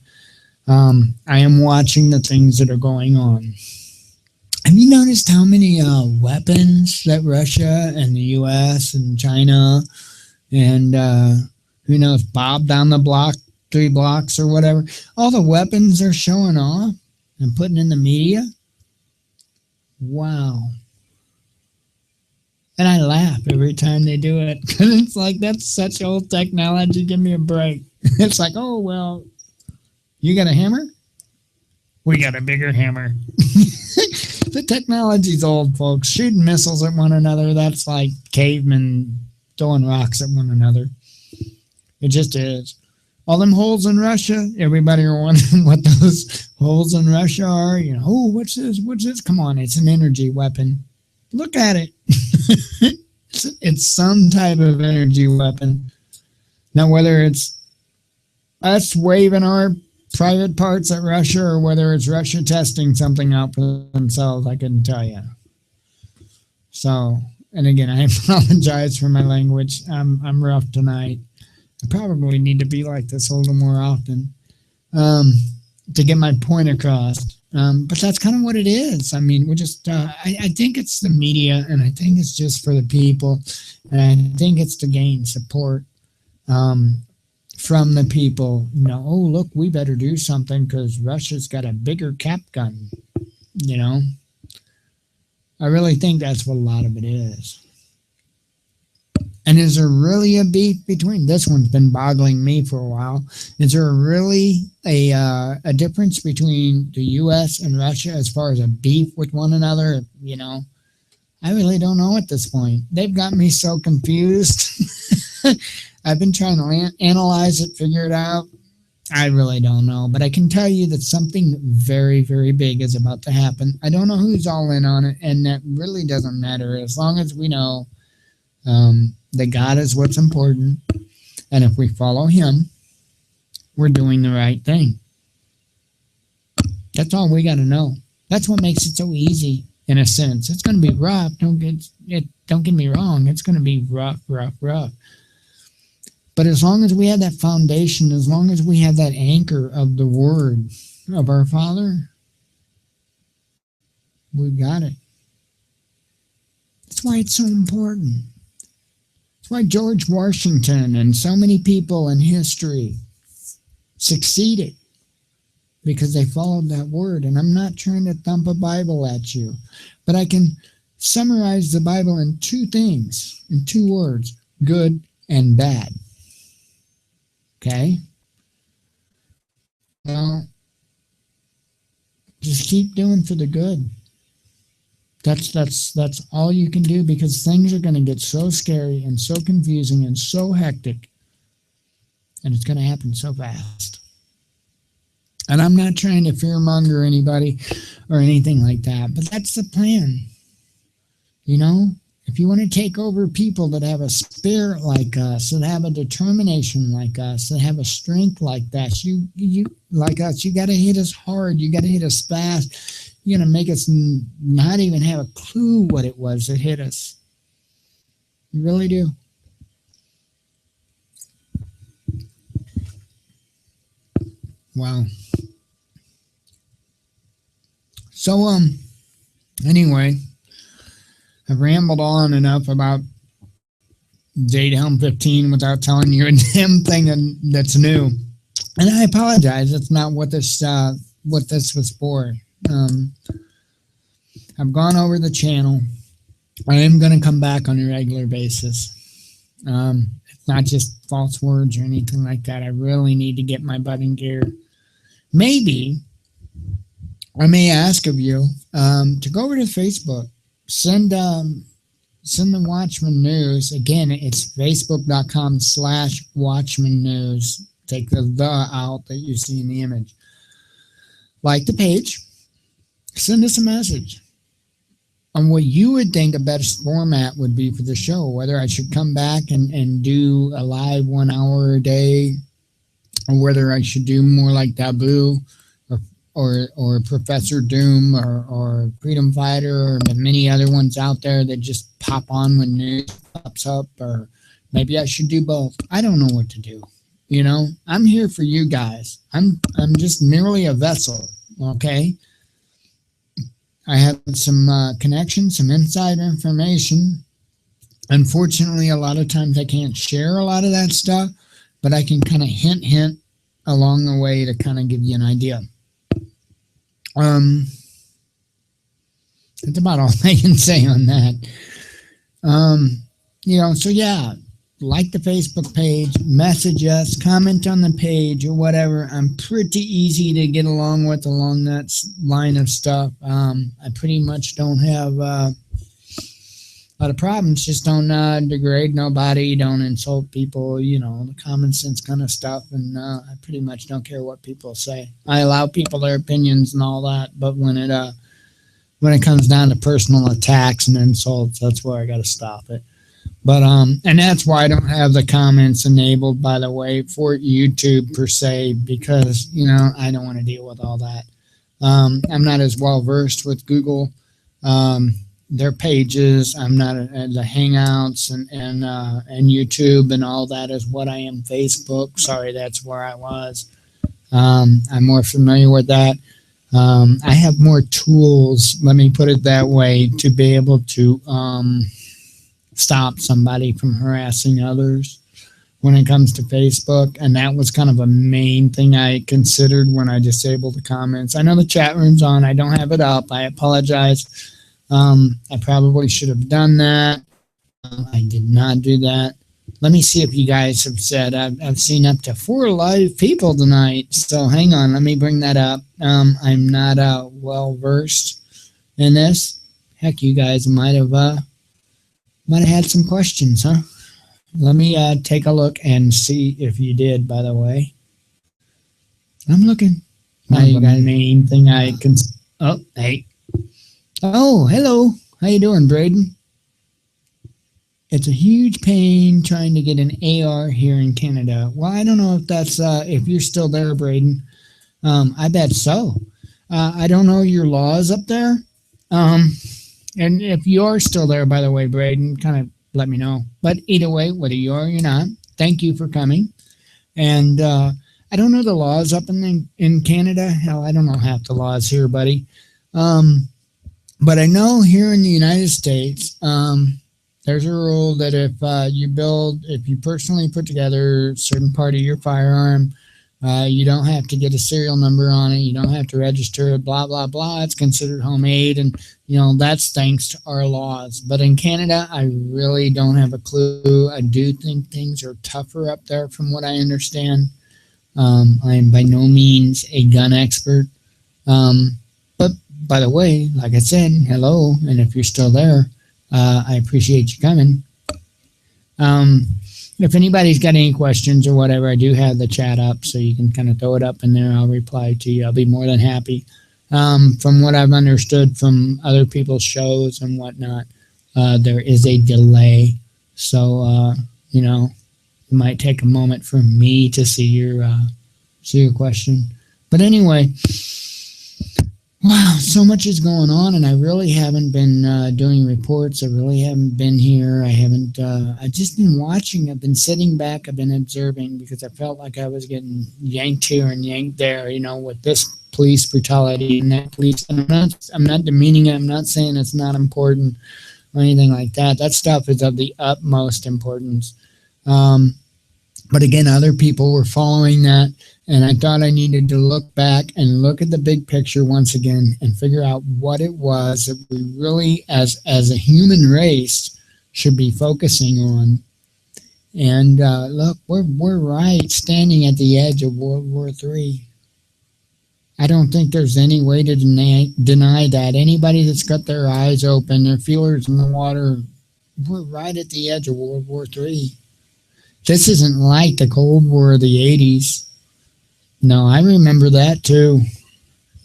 I am watching the things that are going on. Have you noticed how many weapons that Russia and the U.S. and China and who knows, Bob down the block, 3 blocks or whatever, all the weapons they're showing off and putting in the media? Wow. And I laugh every time they do it because it's like, that's such old technology. Give me a break. It's like, oh, well, you got a hammer? We got a bigger hammer. The technology's old, folks. Shooting missiles at one another, that's like cavemen throwing rocks at one another. It just is. all them holes in Russia. Everybody are wondering what those holes in Russia are. Oh, what's this? What's this? Come on, it's an energy weapon. Look at it. It's some type of energy weapon. Now, whether it's us waving our private parts at Russia or whether it's Russia testing something out for themselves, I couldn't tell you. So, and again, I apologize for my language. I'm rough tonight. I probably need to be like this a little more often to get my point across. But that's kind of what it is. I mean, we're just, I think it's the media, and I think it's just for the people, and I think it's to gain support from the people. Oh, look, we better do something because Russia's got a bigger cap gun, I really think that's what a lot of it is. And is there really a beef between? This one's been boggling me for a while. Is there really a difference between the U.S. and Russia as far as a beef with one another? I really don't know at this point. They've got me so confused. I've been trying to analyze it, figure it out. I really don't know. But I can tell you that something very, very big is about to happen. I don't know who's all in on it, and that really doesn't matter as long as we know that God is what's important, and if we follow Him, we're doing the right thing. That's all we got to know. That's what makes it so easy, in a sense. It's going to be rough. Don't get me wrong. It's going to be rough. But as long as we have that foundation, as long as we have that anchor of the Word of our Father, we've got it. That's why it's so important. That's why George Washington and so many people in history succeeded, because they followed that word. And I'm not trying to thump a Bible at you, but I can summarize the Bible in two things, in two words: good and bad. Okay? Well, just keep doing for the good. That's all you can do, because things are going to get so scary and so confusing and so hectic, and it's going to happen so fast. And I'm not trying to fearmonger anybody or anything like that, but that's the plan. If you want to take over people that have a spirit like us, that have a determination like us, that have a strength like that, you like us, you got to hit us hard. You got to hit us fast. You're going to make us not even have a clue what it was that hit us. You really do. Wow. So, anyway, I've rambled on enough about Jade Helm 15 without telling you a damn thing that's new. And I apologize. That's not what this was for. I've gone over the channel. I am going to come back on a regular basis. It's not just false words or anything like that. I really need to get my butt in gear. Maybe I may ask of you to go over to Facebook. Send the Watchman News. Again, it's facebook.com/Watchman News. Take the out that you see in the image. Like the page. Send us a message on what you would think a better format would be for the show, whether I should come back and do a live 1 hour a day, or whether I should do more like Taboo or Professor Doom or Freedom Fighter or the many other ones out there that just pop on when news pops up, or maybe I should do both. I don't know what to do. I'm here for you guys. I'm just merely a vessel, okay? I have some connections, some inside information. Unfortunately, a lot of times I can't share a lot of that stuff, but I can kind of hint along the way to kind of give you an idea. That's about all I can say on that. So yeah, like the Facebook page, message us, comment on the page or whatever. I'm pretty easy to get along with along that line of stuff. I pretty much don't have a A lot of problems. Just don't degrade nobody, don't insult people, the common sense kind of stuff. And I pretty much don't care what people say. I allow people their opinions and all that, but when it comes down to personal attacks and insults, that's where I got to stop it. But and that's why I don't have the comments enabled, by the way, for YouTube per se, because I don't want to deal with all that. I'm not as well versed with Google, their pages. I'm not at the Hangouts and YouTube and all that is what I am. Facebook, sorry, that's where I was. I'm more familiar with that. I have more tools, let me put it that way, to be able to stop somebody from harassing others when it comes to Facebook. And that was kind of a main thing I considered when I disabled the comments. I know the chat room's on. I don't have it up. I apologize. I probably should have done that. I did not do that. Let me see if you guys have said. I've seen up to 4 live people tonight. So hang on. Let me bring that up. I'm not well versed in this. Heck, you guys might have had some questions, huh? Let me take a look and see if you did, by the way. I'm looking. Now you got a main thing I can... Oh, hey. Oh, hello. How you doing, Braden? It's a huge pain trying to get an AR here in Canada. Well, I don't know if that's... if you're still there, Braden. I bet so. I don't know your laws up there. And if you are still there, by the way, Braden, kind of let me know. But either way, whether you are or you're not, thank you for coming. And I don't know the laws up in Canada. Hell, I don't know half the laws here, buddy. But I know here in the United States, there's a rule that if you personally put together a certain part of your firearm, you don't have to get a serial number on it. You don't have to register it, blah, blah, blah. It's considered homemade. And, that's thanks to our laws. But in Canada, I really don't have a clue. I do think things are tougher up there from what I understand. I am by no means a gun expert. But by the way, like I said, hello. And if you're still there, I appreciate you coming. If anybody's got any questions or whatever, I do have the chat up, so you can kind of throw it up in there. I'll reply to you. I'll be more than happy. From what I've understood from other people's shows and whatnot, there is a delay. So, it might take a moment for me to see your question. But anyway, wow, so much is going on, and I really haven't been doing reports. I really haven't been here. I've just been watching. I've been sitting back. I've been observing because I felt like I was getting yanked here and yanked there, with this police brutality and that police. And I'm not demeaning it. I'm not saying it's not important or anything like that. That stuff is of the utmost importance. But again, other people were following that, and I thought I needed to look back and look at the big picture once again and figure out what it was that we really, as a human race, should be focusing on. And look, we're right standing at the edge of World War III. I don't think there's any way to deny that. Anybody that's got their eyes open, their feelers in the water, we're right at the edge of World War III. This isn't like the Cold War of the 80s. No, I remember that too.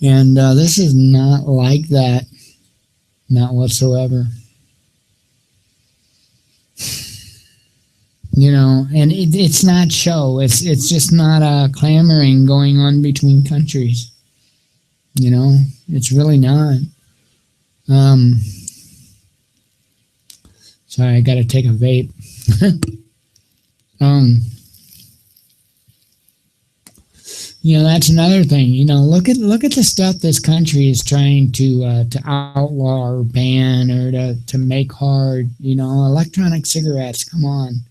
And this is not like that. Not whatsoever. And it's not show. It's just not a clamoring going on between countries. It's really not. Sorry, I got to take a vape. That's another thing. Look at the stuff this country is trying to outlaw or ban or to make hard. Electronic cigarettes. Come on.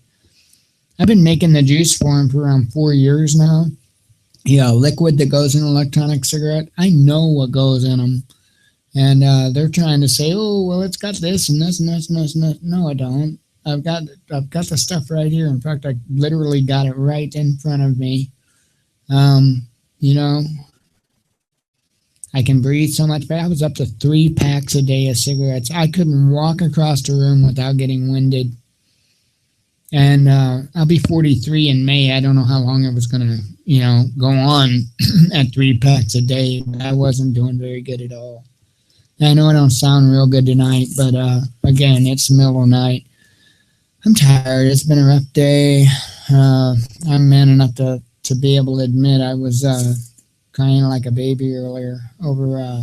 I've been making the juice for them for around 4 years now. Liquid that goes in an electronic cigarette. I know what goes in them, and they're trying to say, "Oh, well, it's got this and this and this and this and this." No, I don't. I've got the stuff right here. In fact, I literally got it right in front of me. I I can breathe so much better. I was up to 3 packs a day of cigarettes. I couldn't walk across the room without getting winded. And I'll be 43 in May. I don't know how long it was going to, go on at 3 packs a day. But I wasn't doing very good at all. I know I don't sound real good tonight, but again, it's the middle of the night. I'm tired. It's been a rough day. I'm man enough to be able to admit I was crying like a baby earlier over,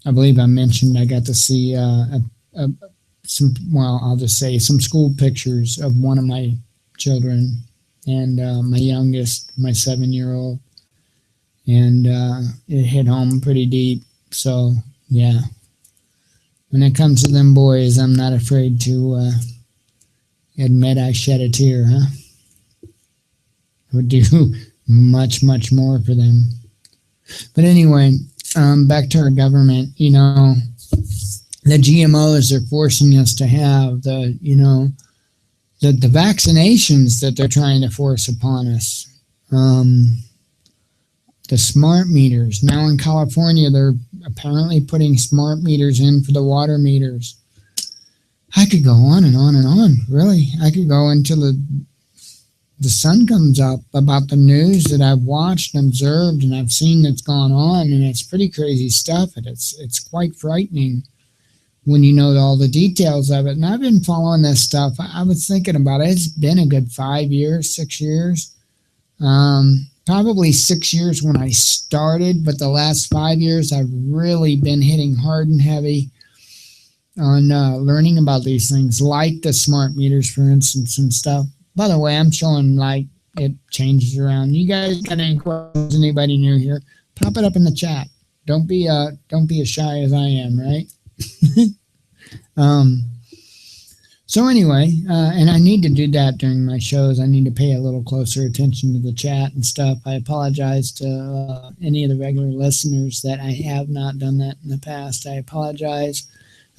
I believe I mentioned I got to see I'll just say some school pictures of one of my children and my youngest, my 7-year-old. And it hit home pretty deep. So, yeah. When it comes to them boys, I'm not afraid to admit I shed a tear, huh? I would do much, much more for them. But anyway, back to our government, the GMOs are forcing us to have the vaccinations that they're trying to force upon us. The smart meters. Now in California, they're apparently putting smart meters in for the water meters. I could go on and on and on, really. I could go until the sun comes up about the news that I've watched and observed and I've seen that's gone on, and it's pretty crazy stuff, and it's quite frightening when you know all the details of it. And I've been following this stuff. I was thinking about it. It's been a good 5 years, 6 years. Probably 6 years when I started, but the last 5 years I've really been hitting hard and heavy on learning about these things, like the smart meters, for instance, and stuff. By the way, I'm showing like it changes around. You guys got any questions? Anybody new here? Pop it up in the chat. Don't be as shy as I am, right? So anyway, and I need to do that during my shows. I need to pay a little closer attention to the chat and stuff. I apologize to any of the regular listeners that I have not done that in the past. I apologize.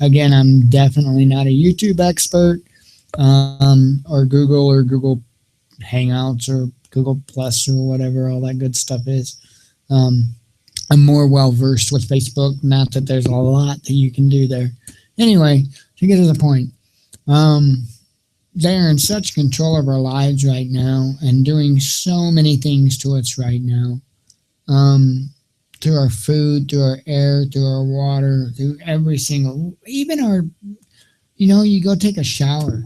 Again, I'm definitely not a YouTube expert, or Google Hangouts or Google Plus or whatever all that good stuff is. I'm more well versed with Facebook. Not that there's a lot that you can do there. Anyway, to get to the point. They're in such control of our lives right now and doing so many things to us right now. Through our food, through our air, through our water, through every single, even our, you go take a shower.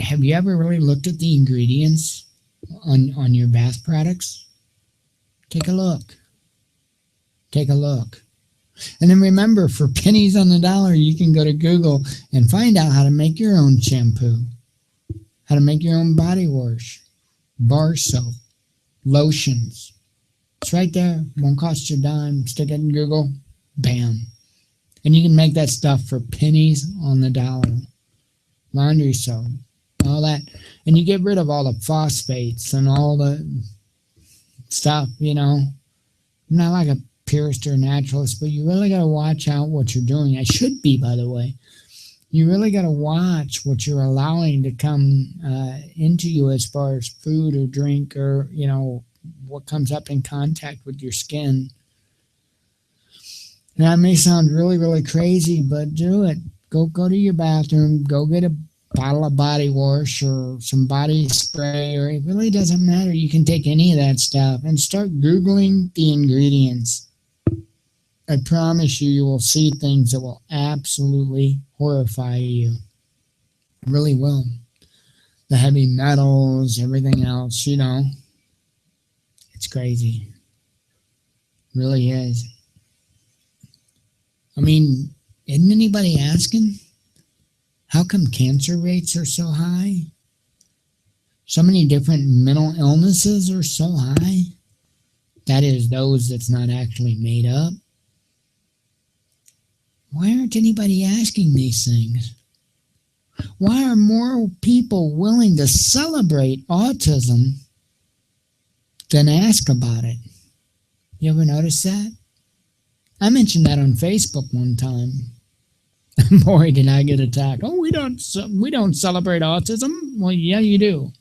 Have you ever really looked at the ingredients on your bath products? Take a look. Take a look. And then remember, for pennies on the dollar, you can go to Google and find out how to make your own shampoo, how to make your own body wash, bar soap, lotions. It's right there. Won't cost you a dime. Stick it in Google. Bam. And you can make that stuff for pennies on the dollar. Laundry soap, all that. And you get rid of all the phosphates and all the stuff, I'm not like a purist or naturalist, but you really got to watch out what you're doing. I should be, by the way. You really got to watch what you're allowing to come into you as far as food or drink or, what comes up in contact with your skin. And that may sound really, really crazy, but do it. Go to your bathroom, go get a bottle of body wash or some body spray, or it really doesn't matter. You can take any of that stuff and start Googling the ingredients. I promise you will see things that will absolutely horrify you. It really will. The heavy metals, everything else, It's crazy. It really is. I mean, isn't anybody asking? How come cancer rates are so high? So many different mental illnesses are so high. That is, those that's not actually made up. Why aren't anybody asking these things? Why are more people willing to celebrate autism than ask about it? You ever notice that? I mentioned that on Facebook one time. Boy, did I get attacked. Oh, we don't celebrate autism? Well, yeah, you do.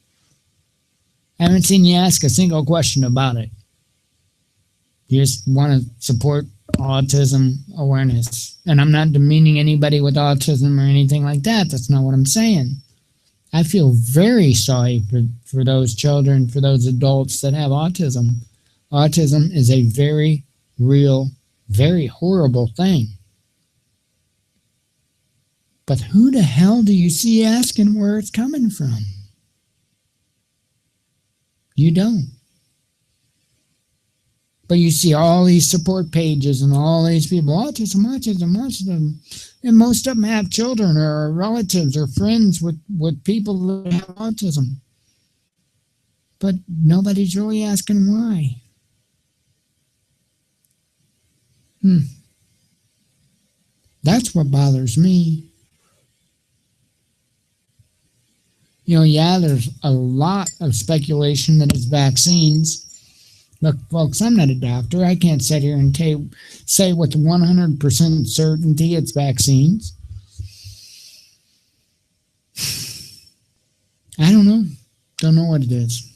I haven't seen you ask a single question about it. You just want to support autism awareness. And I'm not demeaning anybody with autism or anything like that. That's not what I'm saying. I feel very sorry for those children, for those adults that have autism. Autism is a very real, very horrible thing. But who the hell do you see asking where it's coming from? You don't. But you see all these support pages and all these people, autism, autism, autism. And most of them have children or relatives or friends with people that have autism. But nobody's really asking why. That's what bothers me. Yeah, there's a lot of speculation that it's vaccines. Look, folks, I'm not a doctor. I can't sit here and say with 100% certainty it's vaccines. I don't know. Don't know what it is.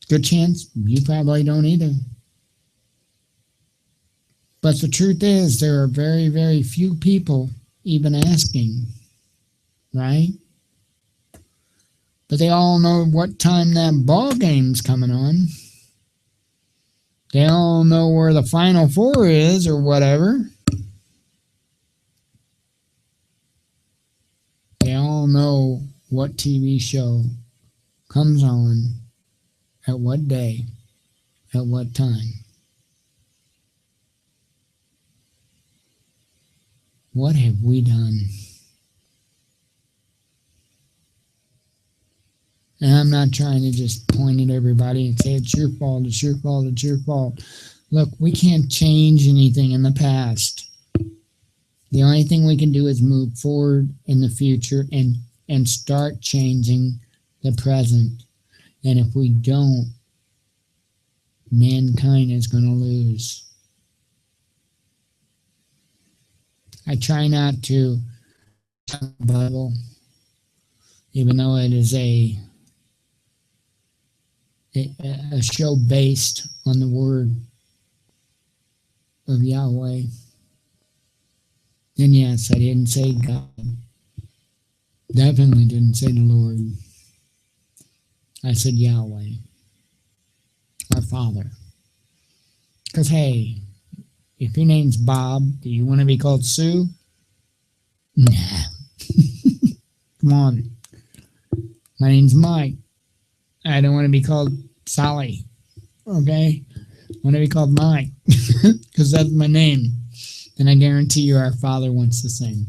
Good chance you probably don't either. But the truth is, there are very, very few people even asking, right? But they all know what time that ball game's coming on. They all know where the Final Four is or whatever. They all know what TV show comes on at what day, at what time. What have we done? And I'm not trying to just point at everybody and say, it's your fault, it's your fault, it's your fault. Look, we can't change anything in the past. The only thing we can do is move forward in the future and start changing the present. And if we don't, mankind is going to lose. I try not to talk about the Bible, even though it is a show based on the word of Yahweh. And yes, I didn't say God. Definitely didn't say the Lord. I said Yahweh, our Father. Because, hey, if your name's Bob, do you want to be called Sue? Nah. Come on. My name's Mike. I don't want to be called Sally. Okay? I want to be called Mike. Because that's my name. And I guarantee you our Father wants the same.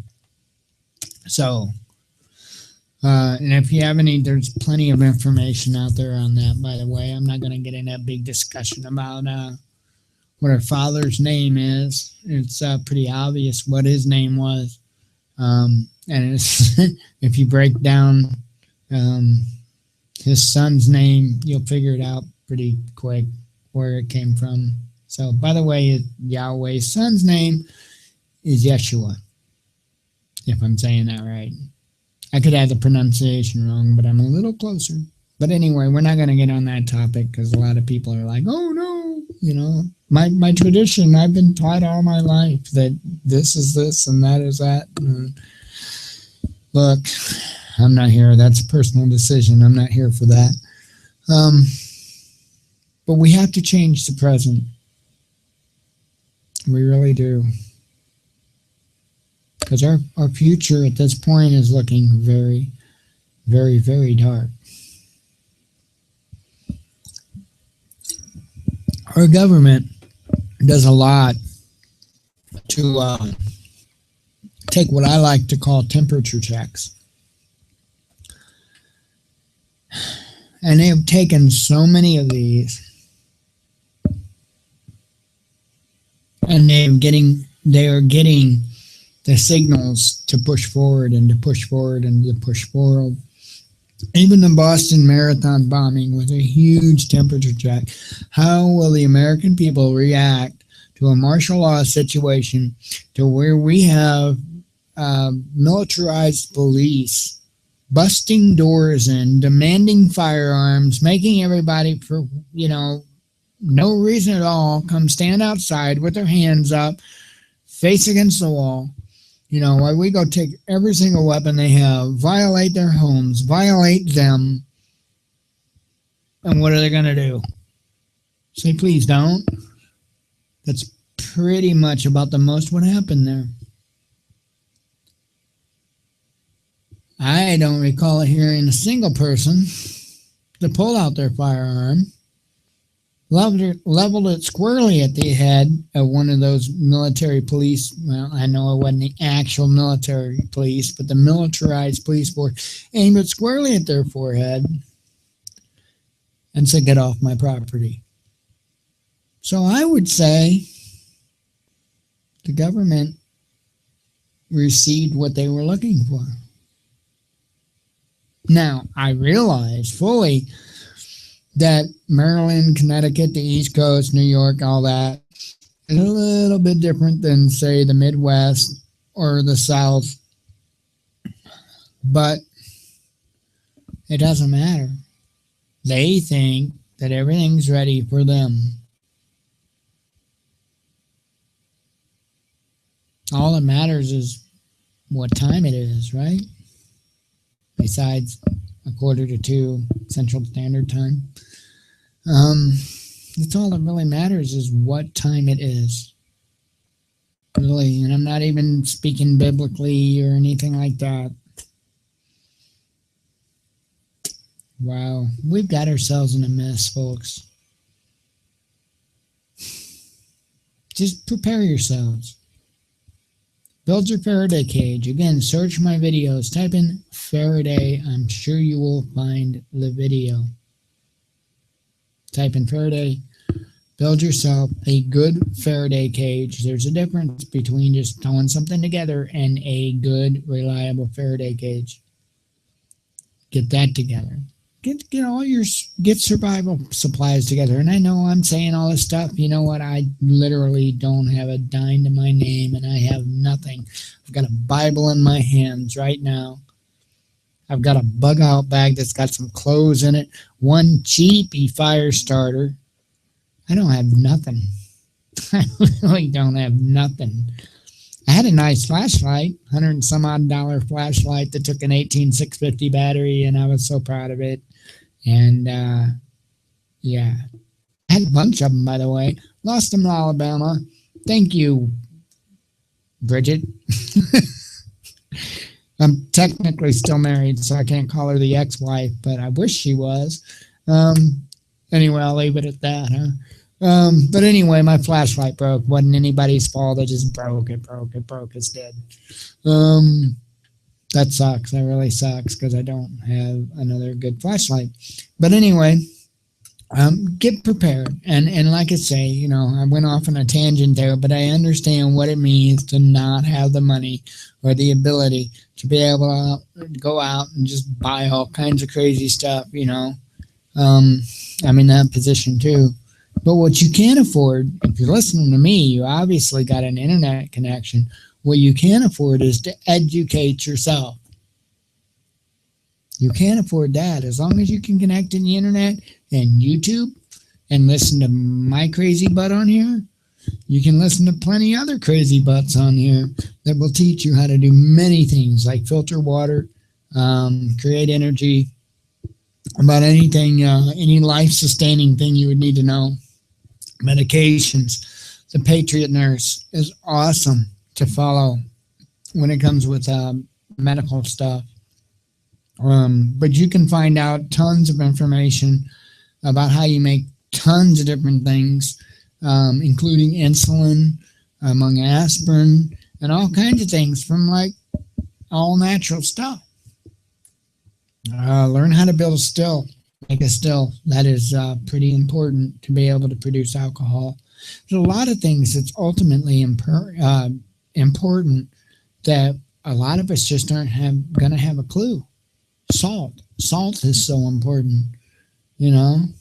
So, and if you have any, there's plenty of information out there on that, by the way. I'm not going to get in that big discussion about what our Father's name is. It's pretty obvious what his name was. And it's, if you break down his son's name, you'll figure it out pretty quick where it came from. So, by the way, Yahweh's son's name is Yeshua, if I'm saying that right. I could have the pronunciation wrong, but I'm a little closer. But anyway, we're not going to get on that topic because a lot of people are like, oh, no, you know, my tradition, I've been taught all my life that this is this and that is that. And look, I'm not here. That's a personal decision. I'm not here for that. But we have to change the present. We really do. Because our future at this point is looking very, very, very dark. Our government does a lot to take what I like to call temperature checks. And they have taken so many of these, and they are getting the signals to push forward and to push forward and to push forward. Even the Boston Marathon bombing was a huge temperature check. How will the American people react to a martial law situation to where we have militarized police busting doors in, demanding firearms, making everybody, no reason at all, come stand outside with their hands up, face against the wall. While we go take every single weapon they have, violate their homes, violate them, and what are they going to do? Say, please don't. That's pretty much about the most what happened there. I don't recall hearing a single person that pulled out their firearm, leveled it squarely at the head of one of those military police. Well, I know it wasn't the actual military police, but the militarized police force, aimed it squarely at their forehead and said, "Get off my property." So I would say the government received what they were looking for. Now, I realize fully that Maryland, Connecticut, the East Coast, New York, all that is a little bit different than, say, the Midwest or the South. But it doesn't matter. They think that everything's ready for them. All that matters is what time it is, right? Besides a 1:45 Central Standard Time. That's all that really matters is what time it is. Really, and I'm not even speaking biblically or anything like that. Wow, we've got ourselves in a mess, folks. Just prepare yourselves. Build your Faraday cage. Again, search my videos. Type in Faraday. I'm sure you will find the video. Type in Faraday. Build yourself a good Faraday cage. There's a difference between just throwing something together and a good, reliable Faraday cage. Get that together. Get survival supplies together. And I know I'm saying all this stuff. You know what? I literally don't have a dime to my name, and I have nothing. I've got a Bible in my hands right now. I've got a bug out bag that's got some clothes in it. One cheapy fire starter. I don't have nothing. I really don't have nothing. I had a nice flashlight, $100 and some odd flashlight that took an 18650 battery, and I was so proud of it. And yeah, I had a bunch of them, by the way. Lost them in Alabama. Thank you, Bridget. I'm technically still married, so I can't call her the ex-wife, but I wish she was. Anyway, I'll leave it at that, huh? But anyway, my flashlight broke. Wasn't anybody's fault. It just broke. It broke. It's dead. That sucks. That really sucks because I don't have another good flashlight. But anyway, get prepared. And like I say, I went off on a tangent there, but I understand what it means to not have the money or the ability to be able to go out and just buy all kinds of crazy stuff, I'm in that position too. But what you can afford, if you're listening to me, you obviously got an internet connection. What you can afford is to educate yourself. You can't afford that. As long as you can connect to the internet and YouTube and listen to my crazy butt on here, you can listen to plenty other crazy butts on here that will teach you how to do many things like filter water, create energy, about anything, any life-sustaining thing you would need to know. Medications. The Patriot Nurse is awesome to follow when it comes with medical stuff. But you can find out tons of information about how you make tons of different things, including insulin, among aspirin, and all kinds of things from like all natural stuff. Learn how to build a still, make a still. That is pretty important to be able to produce alcohol. There's a lot of things that's ultimately important that a lot of us just aren't going to have a clue. Salt is so important, And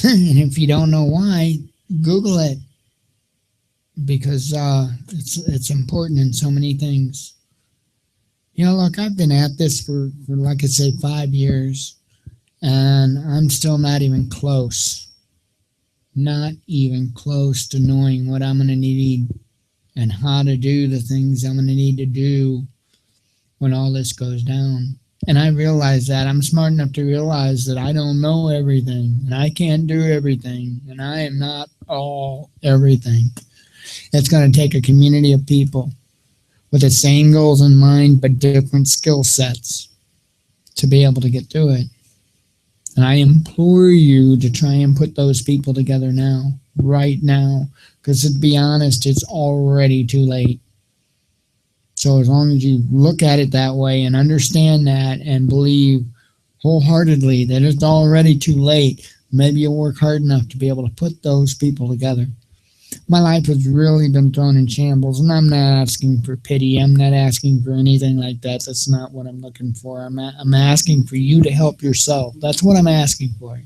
if you don't know why, Google it, because it's important in so many things. Look, I've been at this for like I say, 5 years, And I'm still not even close. Not even close to knowing what I'm going to need and how to do the things I'm going to need to do when all this goes down. And I realize that I'm smart enough to realize that I don't know everything and I can't do everything and I am not all everything. It's going to take a community of people with the same goals in mind but different skill sets to be able to get through it. And I implore you to try and put those people together now, right now, because to be honest, it's already too late. So as long as you look at it that way and understand that and believe wholeheartedly that it's already too late, maybe you'll work hard enough to be able to put those people together. My life has really been thrown in shambles, and I'm not asking for pity. I'm not asking for anything like that. That's not what I'm looking for. I'm asking for you to help yourself. That's what I'm asking for.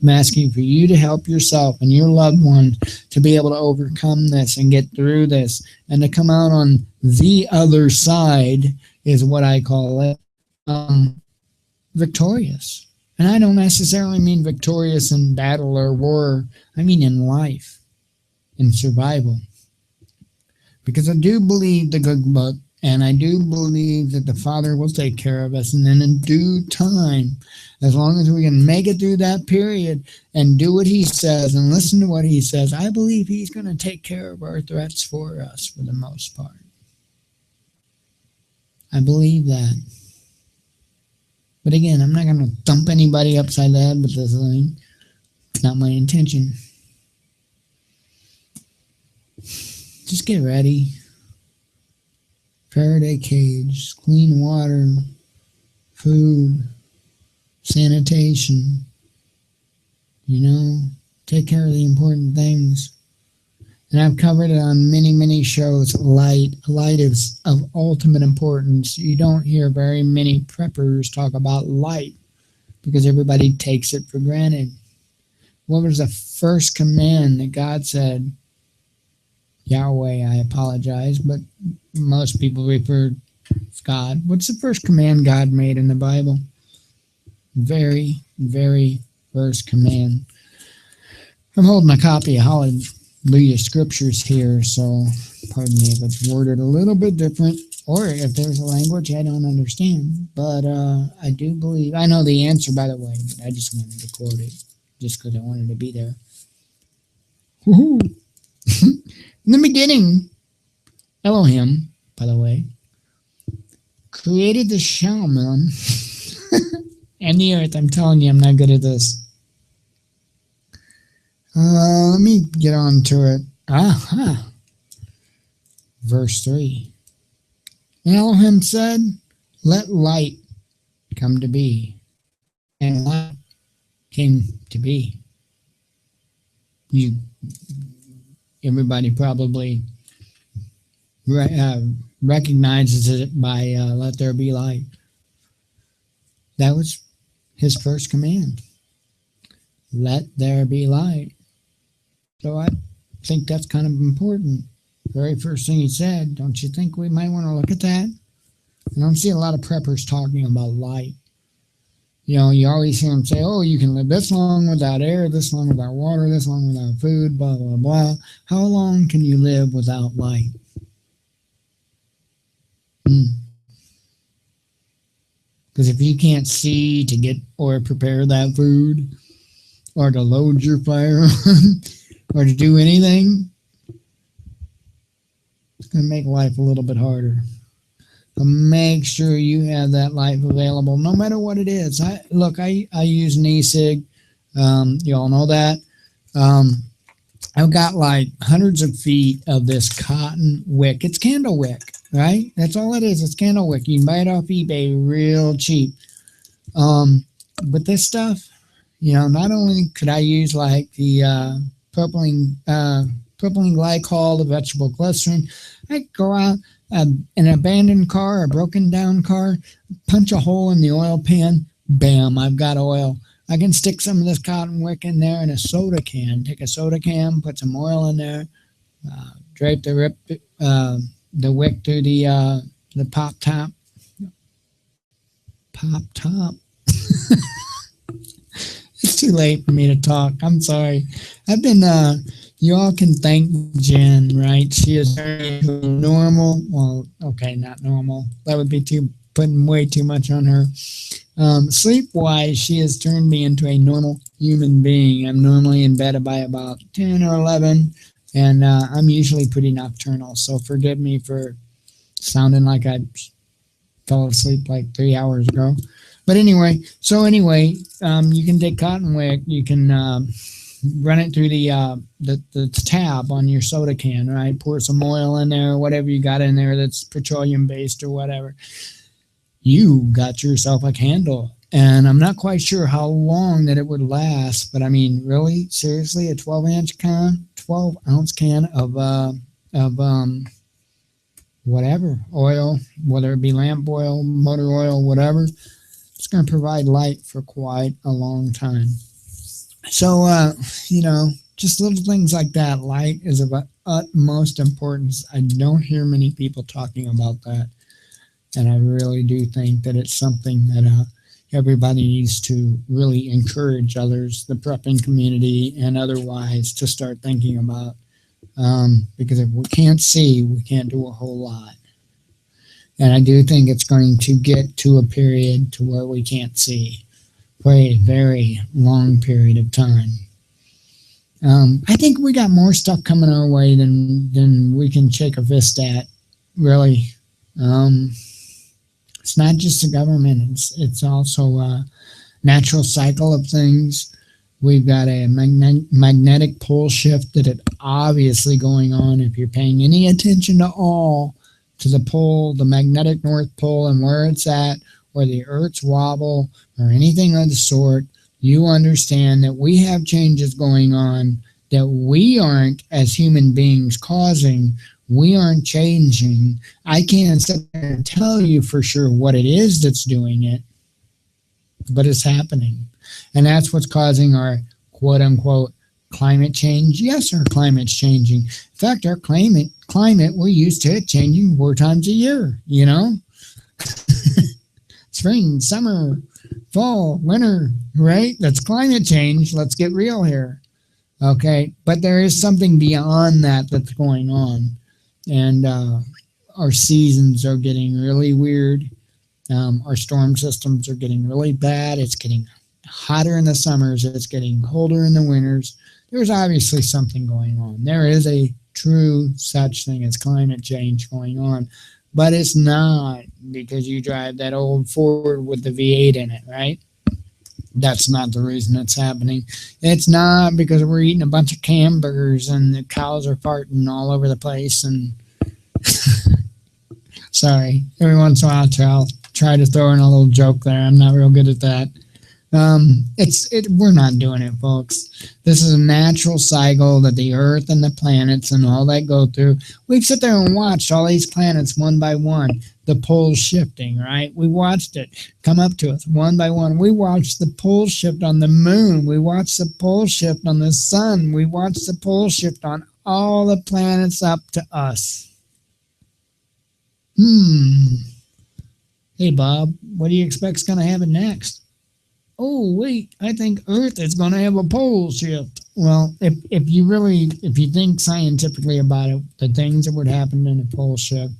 I'm asking for you to help yourself and your loved ones to be able to overcome this and get through this and to come out on the other side, is what I call it, victorious. And I don't necessarily mean victorious in battle or war. I mean in life, in survival. Because I do believe the good book, and I do believe that the Father will take care of us. And then in due time, as long as we can make it through that period and do what He says and listen to what He says, I believe He's going to take care of our threats for us for the most part. I believe that. But again, I'm not going to dump anybody upside the head with this thing. It's not my intention. Just get ready. Faraday cage, clean water, food, sanitation. Take care of the important things. And I've covered it on many, many shows. Light is of ultimate importance. You don't hear very many preppers talk about light because everybody takes it for granted. What was the first command that God said? Yahweh, I apologize, but most people refer to God. What's the first command God made in the Bible? Very, very first command. I'm holding a copy of Hallelujah Scriptures here, so pardon me if it's worded a little bit different, or if there's a language I don't understand. But I do believe, I know the answer, by the way, but I just wanted to quote it, just because I wanted to be there. Woohoo! In the beginning, Elohim, by the way, created the Shalom and the earth. I'm telling you, I'm not good at this. Let me get on to it. Aha. Verse 3. And Elohim said, let light come to be. And light came to be. Everybody probably recognizes it by let there be light. That was His first command. Let there be light. So I think that's kind of important. Very first thing He said, don't you think we might want to look at that? I don't see a lot of preppers talking about light. You always hear them say, oh, you can live this long without air, this long without water, this long without food, blah, blah, blah. How long can you live without light? Because if you can't see to get or prepare that food, or to load your firearm, or to do anything, it's going to make life a little bit harder. So make sure you have that life available, no matter what it is. I use an e-cig. You all know that. I've got like hundreds of feet of this cotton wick. It's candle wick, right? That's all it is. It's candle wick. You can buy it off eBay real cheap. But this stuff, not only could I use like the propylene glycol, the vegetable glycerin, I could go out, an abandoned car, a broken down car, punch a hole in the oil pan, bam, I've got oil. I can stick some of this cotton wick in there in a soda can. Take a soda can, put some oil in there, drape the wick through the pop top. Pop top. too late for me to talk. I'm sorry. I've been, you all can thank Jen, right? She has turned me into a normal, well, okay, not normal. That would be putting way too much on her. Sleep-wise, she has turned me into a normal human being. I'm normally in bed by about 10 or 11, and I'm usually pretty nocturnal, so forgive me for sounding like I fell asleep like 3 hours ago. But anyway, you can take cotton wick, you can run it through the tab on your soda can, right? Pour some oil in there, whatever you got in there that's petroleum based or whatever. You got yourself a candle. And I'm not quite sure how long that it would last, but I mean, really, seriously, a 12-ounce can of whatever oil, whether it be lamp oil, motor oil, whatever, it's going to provide light for quite a long time. So, just little things like that. Light is of utmost importance. I don't hear many people talking about that. And I really do think that it's something that everybody needs to really encourage others, the prepping community and otherwise, to start thinking about. Because if we can't see, we can't do a whole lot. And I do think it's going to get to a period to where we can't see for a very long period of time. I think we got more stuff coming our way than we can shake a fist at, really. It's not just the government, it's also a natural cycle of things. We've got a magnetic pole shift that is obviously going on. If you're paying any attention to all to the pole, the magnetic North Pole and where it's at, or the Earth's wobble, or anything of the sort, you understand that we have changes going on that we aren't, as human beings, causing. We aren't changing. I can't sit there and tell you for sure what it is that's doing it, but it's happening. And that's what's causing our quote-unquote climate change. Yes, our climate's changing. In fact, our climate, we're used to it changing 4 times a year, Spring, summer, fall, winter, right? That's climate change. Let's get real here. Okay, but there is something beyond that that's going on. And our seasons are getting really weird. Our storm systems are getting really bad. It's getting hotter in the summers. It's getting colder in the winters. There's obviously something going on. There is a true such thing as climate change going on. But it's not because you drive that old Ford with the V8 in it, right? That's not the reason it's happening. It's not because we're eating a bunch of hamburgers and the cows are farting all over the place. And sorry, every once in a while I'll try to throw in a little joke there. I'm not real good at that. We're not doing it, folks. This is a natural cycle that the Earth and the planets and all that go through. We've sat there and watched all these planets one by one, the poles shifting, right? We watched it come up to us one by one. We watched the pole shift on the moon. We watched the pole shift on the sun. We watched the pole shift on all the planets up to us. Hey, Bob, what do you expect's going to happen next? Oh, wait, I think Earth is going to have a pole shift. Well, if you think scientifically about it, the things that would happen in a pole shift,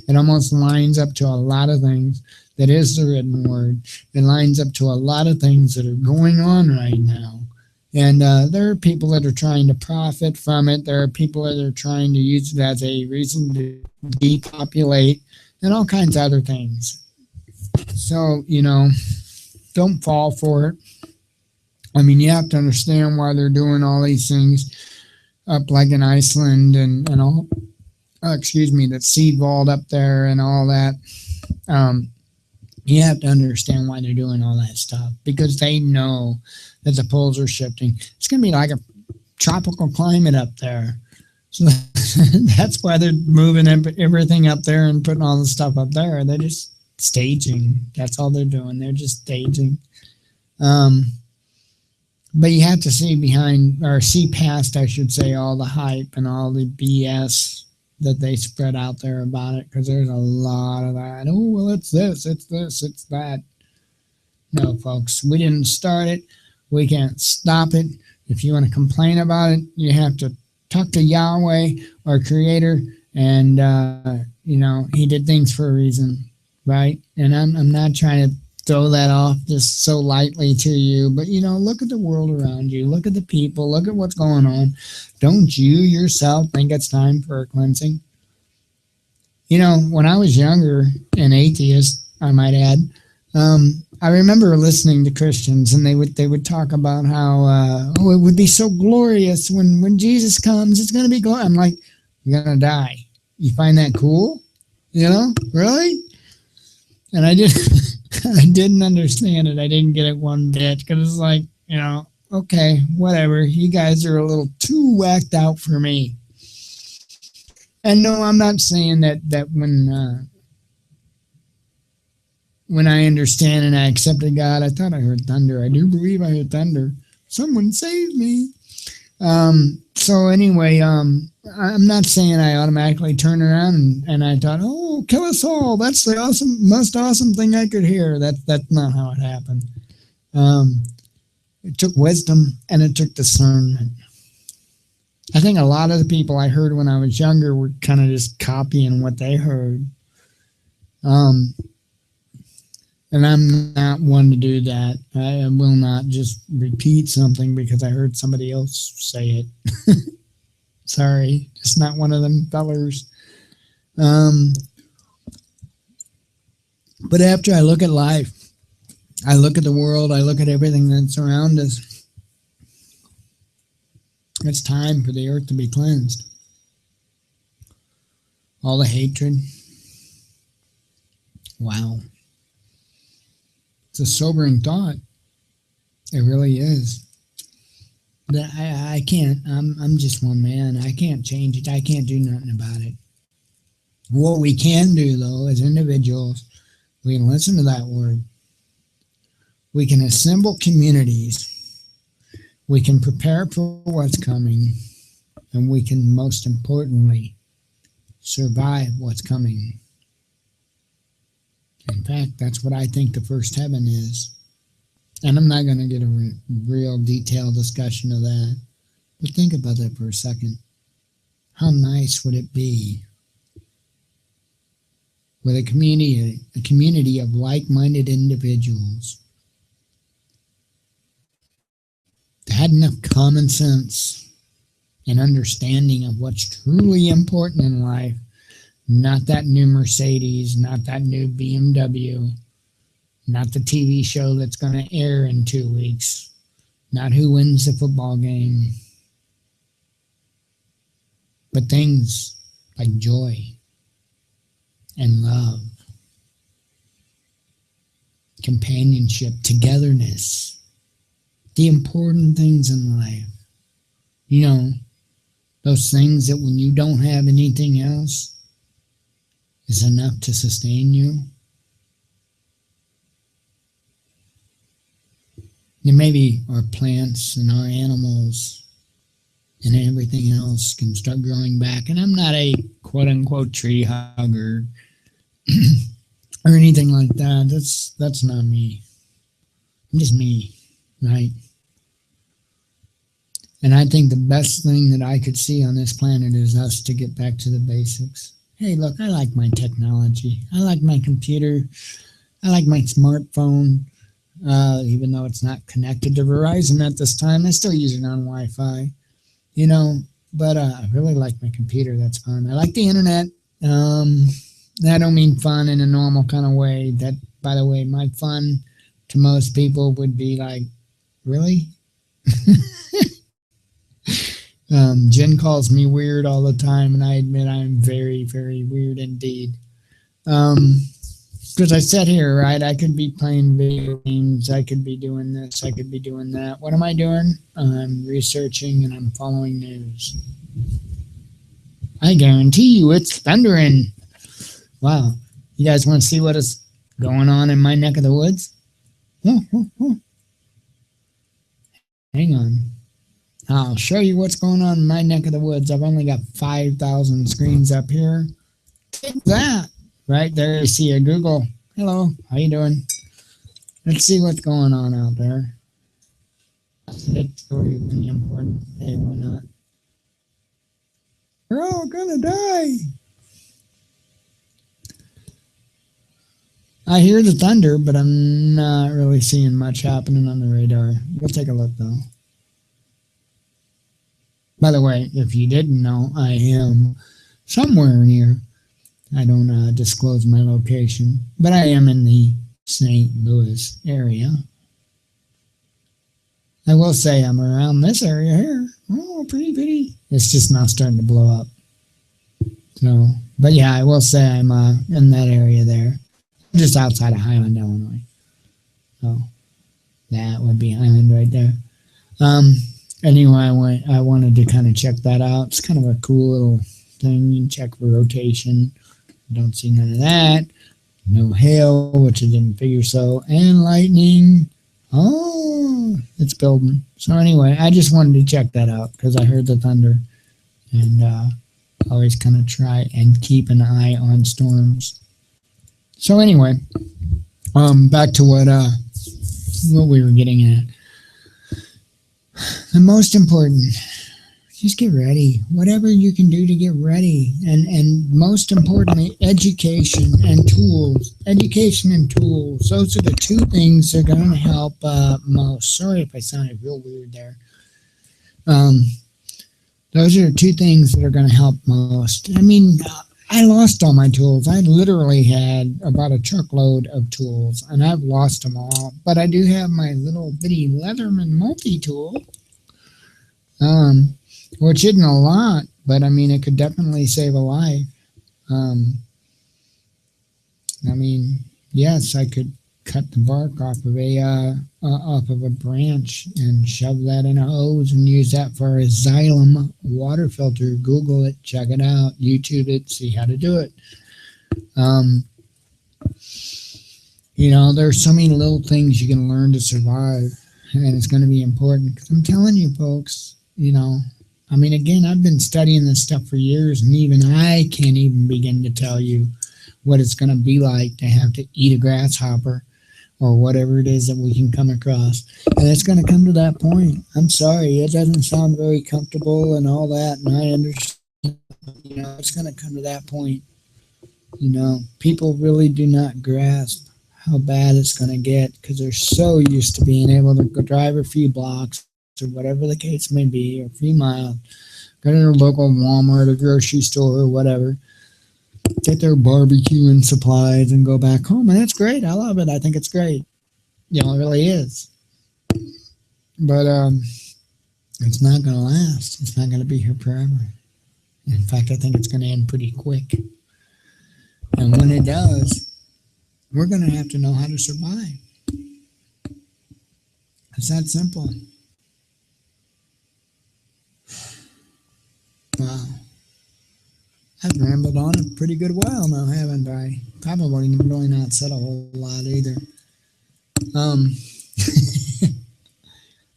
it almost lines up to a lot of things that is the written word. It lines up to a lot of things that are going on right now. And there are people that are trying to profit from it. There are people that are trying to use it as a reason to depopulate and all kinds of other things. So, don't fall for it. I mean, you have to understand why they're doing all these things up like in Iceland and all, that seed vault up there and all that. You have to understand why they're doing all that stuff because they know that the poles are shifting. It's going to be like a tropical climate up there. So that's why they're moving everything up there and putting all the stuff up there. They're just staging. That's all they're doing. They're just staging. But you have to see past, I should say, all the hype and all the BS that they spread out there about it, because there's a lot of that. Oh, well, it's this, it's that. No, folks, we didn't start it. We can't stop it. If you want to complain about it, you have to talk to Yahweh, our Creator, and He did things for a reason, right? And I'm not trying to throw that off just so lightly to you, but look at the world around you, look at the people, look at what's going on. Don't you yourself think it's time for a cleansing? When I was younger, an atheist, I might add, I remember listening to Christians, and they would talk about how it would be so glorious when Jesus comes. It's going to be glorious. I'm like, you're going to die. You find that cool? Really? And I didn't understand it. I didn't get it one bit, because it's like, okay, whatever. You guys are a little too whacked out for me. And no, I'm not saying that when I understand and I accepted God, I thought I heard thunder. I do believe I heard thunder. Someone save me. So anyway, I'm not saying I automatically turned around and I thought, oh, kill us all. That's the most awesome thing I could hear. That's not how it happened. It took wisdom and it took discernment. I think a lot of the people I heard when I was younger were kind of just copying what they heard. And I'm not one to do that. I will not just repeat something because I heard somebody else say it. Sorry, just not one of them fellers. But after I look at life, I look at the world, I look at everything that's around us, it's time for the earth to be cleansed. All the hatred. Wow. It's a sobering thought. It really is. I can't. I'm just one man. I can't change it. I can't do nothing about it. What we can do, though, as individuals, we can listen to that word. We can assemble communities. We can prepare for what's coming. And we can, most importantly, survive what's coming. In fact, that's what I think the first heaven is. And I'm not going to get a real detailed discussion of that. But think about that for a second. How nice would it be with a community of like-minded individuals that had enough common sense and understanding of what's truly important in life. Not that new Mercedes, not that new BMW, not the TV show that's going to air in 2 weeks, not who wins the football game, but things like joy and love, companionship, togetherness, the important things in life. Those things that when you don't have anything else, is enough to sustain you. And maybe our plants and our animals and everything else can start growing back. And I'm not a quote-unquote tree hugger or anything like that. That's not me. I'm just me, right? And I think the best thing that I could see on this planet is us to get back to the basics. Hey, look, I like my technology. I like my computer. I like my smartphone. Even though it's not connected to Verizon at this time, I still use it on Wi-Fi. But I really like my computer. That's fun. I like the internet. I don't mean fun in a normal kind of way. That, by the way, my fun to most people would be like, really? Jen calls me weird all the time, and I admit I'm very, very weird indeed. Because I sit here, right? I could be playing video games. I could be doing this. I could be doing that. What am I doing? I'm researching and I'm following news. I guarantee you it's thundering. Wow. You guys want to see what is going on in my neck of the woods? Hang on. I'll show you what's going on in my neck of the woods. I've only got 5,000 screens up here. Take that. Right there you see a Google. Hello, how you doing? Let's see what's going on out there. That story really important. Hey, why not? We're all gonna die. I hear the thunder, but I'm not really seeing much happening on the radar. We'll take a look though. By the way, if you didn't know, I am somewhere near. I don't disclose my location, but I am in the St. Louis area. I will say I'm around this area here. Oh, pretty. It's just now starting to blow up. So, but yeah, I will say I'm in that area there, just outside of Highland, Illinois. So that would be Highland right there. Anyway, I wanted to kind of check that out. It's kind of a cool little thing. You can check for rotation. Don't see none of that. No hail, which I didn't figure so. And lightning. Oh, it's building. So anyway, I just wanted to check that out because I heard the thunder. And always kind of try and keep an eye on storms. So anyway, back to what we were getting at. The most important, just get ready. Whatever you can do to get ready. And most importantly, education and tools. Education and tools. Those are the two things that are going to help most. Sorry if I sounded real weird there. Those are the two things that are going to help most. I mean, I lost all my tools. I literally had about a truckload of tools, and I've lost them all. But I do have my little bitty Leatherman multi-tool, which isn't a lot, but I mean, it could definitely save a life. I mean, yes, I could cut the bark off of a branch and shove that in a hose and use that for a xylem water filter. Google it, check it out, YouTube it, see how to do it. There's so many little things you can learn to survive, and it's going to be important because I'm telling you, folks, again, I've been studying this stuff for years, and even I can't even begin to tell you what it's going to be like to have to eat a grasshopper or whatever it is that we can come across. And it's going to come to that point. I'm sorry, it doesn't sound very comfortable and all that, and I understand. It's going to come to that point. People really do not grasp how bad it's going to get because they're so used to being able to go drive a few blocks or whatever the case may be, or a few miles, go to their local Walmart or grocery store or whatever, get their barbecue and supplies and go back home. And that's great. I love it. I think it's great. It really is. But it's not going to last. It's not going to be here forever. In fact, I think it's going to end pretty quick. And when it does, we're going to have to know how to survive. It's that simple. Wow. I've rambled on a pretty good while now, haven't I? Probably really not said a whole lot either.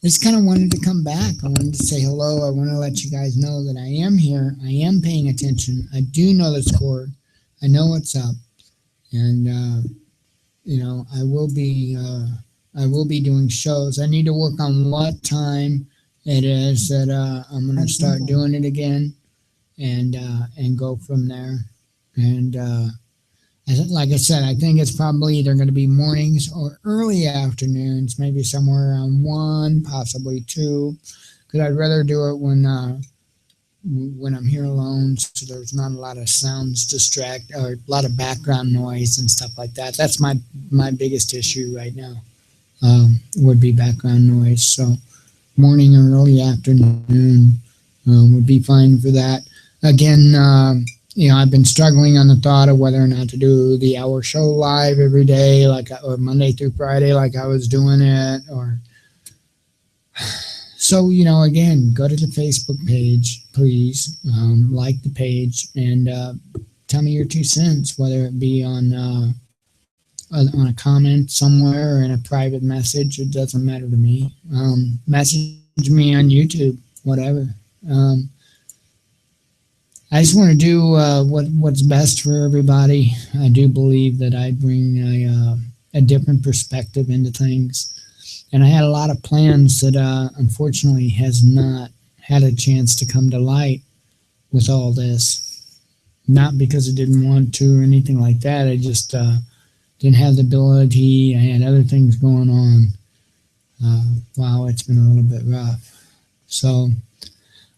Just kind of wanted to come back. I wanted to say hello. I want to let you guys know that I am here. I am paying attention. I do know the score. I know what's up. And, I will be doing shows. I need to work on what time it is that I'm going to start doing it again. And go from there. And like I said, I think it's probably either going to be mornings or early afternoons, maybe somewhere around 1, possibly 2, because I'd rather do it when I'm here alone, so there's not a lot of sounds distract or a lot of background noise and stuff like that. That's my biggest issue right now, would be background noise. So morning or early afternoon would be fine for that. Again, I've been struggling on the thought of whether or not to do the hour show live every day, or Monday through Friday, like I was doing it. So, again, go to the Facebook page, please, like the page, and tell me your 2 cents, whether it be on a comment somewhere or in a private message. It doesn't matter to me. Message me on YouTube, whatever. I just want to do what's best for everybody. I do believe that I bring a different perspective into things. And I had a lot of plans that unfortunately has not had a chance to come to light with all this. Not because I didn't want to or anything like that. I just didn't have the ability. I had other things going on. Wow, it's been a little bit rough. So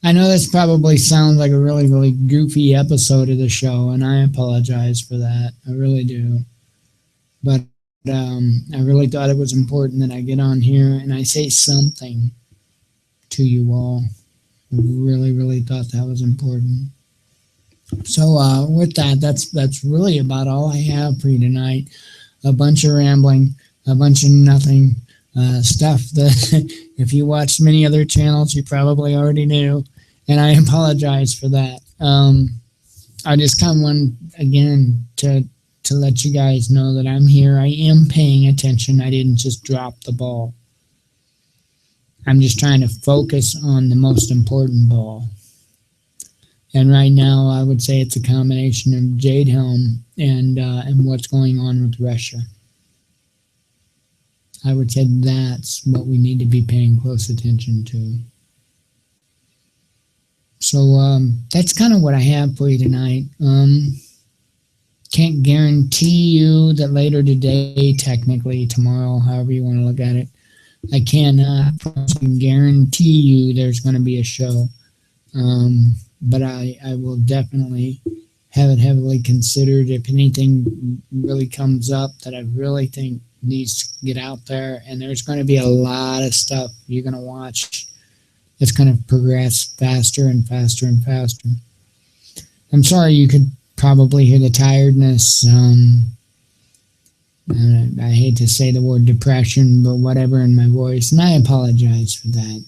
I know this probably sounds like a really, really goofy episode of the show, and I apologize for that. I really do. But I really thought it was important that I get on here and I say something to you all. I really, really thought that was important. So with that, that's really about all I have for you tonight. A bunch of rambling, a bunch of nothing stuff that if you watched many other channels, you probably already knew, and I apologize for that. I just kind of want, again, to let you guys know that I'm here. I am paying attention. I didn't just drop the ball. I'm just trying to focus on the most important ball. And right now, I would say it's a combination of Jade Helm and what's going on with Russia. I would say that's what we need to be paying close attention to. So that's kind of what I have for you tonight. Can't guarantee you that later today, technically tomorrow, however you want to look at it, I cannot guarantee you there's going to be a show. But I will definitely have it heavily considered. If anything really comes up that I really think needs to get out there, and there's going to be a lot of stuff you're going to watch that's going to progress faster and faster and faster. I'm sorry you could probably hear the tiredness. I hate to say the word depression, but whatever in my voice, and I apologize for that.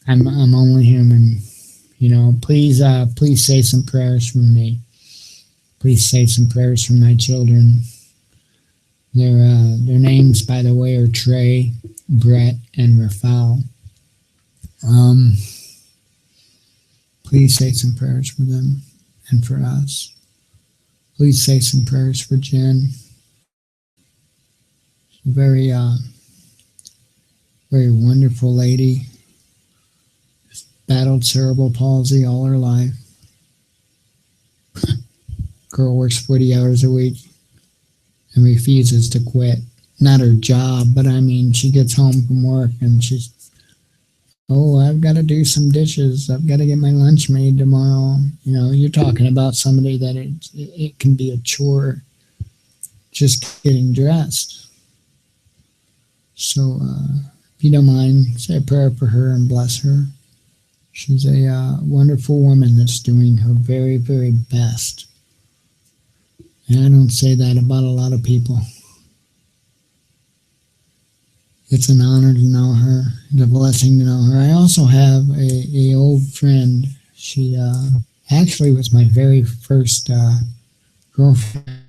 I'm only human. You know, please say some prayers for me. Please say some prayers for my children. Their names, by the way, are Trey, Brett, and Rafael. Please say some prayers for them and for us. Please say some prayers for Jen. She's a very, very wonderful lady. Battled cerebral palsy all her life. Girl works 40 hours a week and refuses to quit. Not her job, but I mean, she gets home from work and she's, I've got to do some dishes. I've got to get my lunch made tomorrow. You know, you're talking about somebody that it can be a chore just getting dressed. So if you don't mind, say a prayer for her and bless her. She's a wonderful woman that's doing her very, very best. And I don't say that about a lot of people. It's an honor to know her. It's a blessing to know her. I also have a old friend. She actually was my very first girlfriend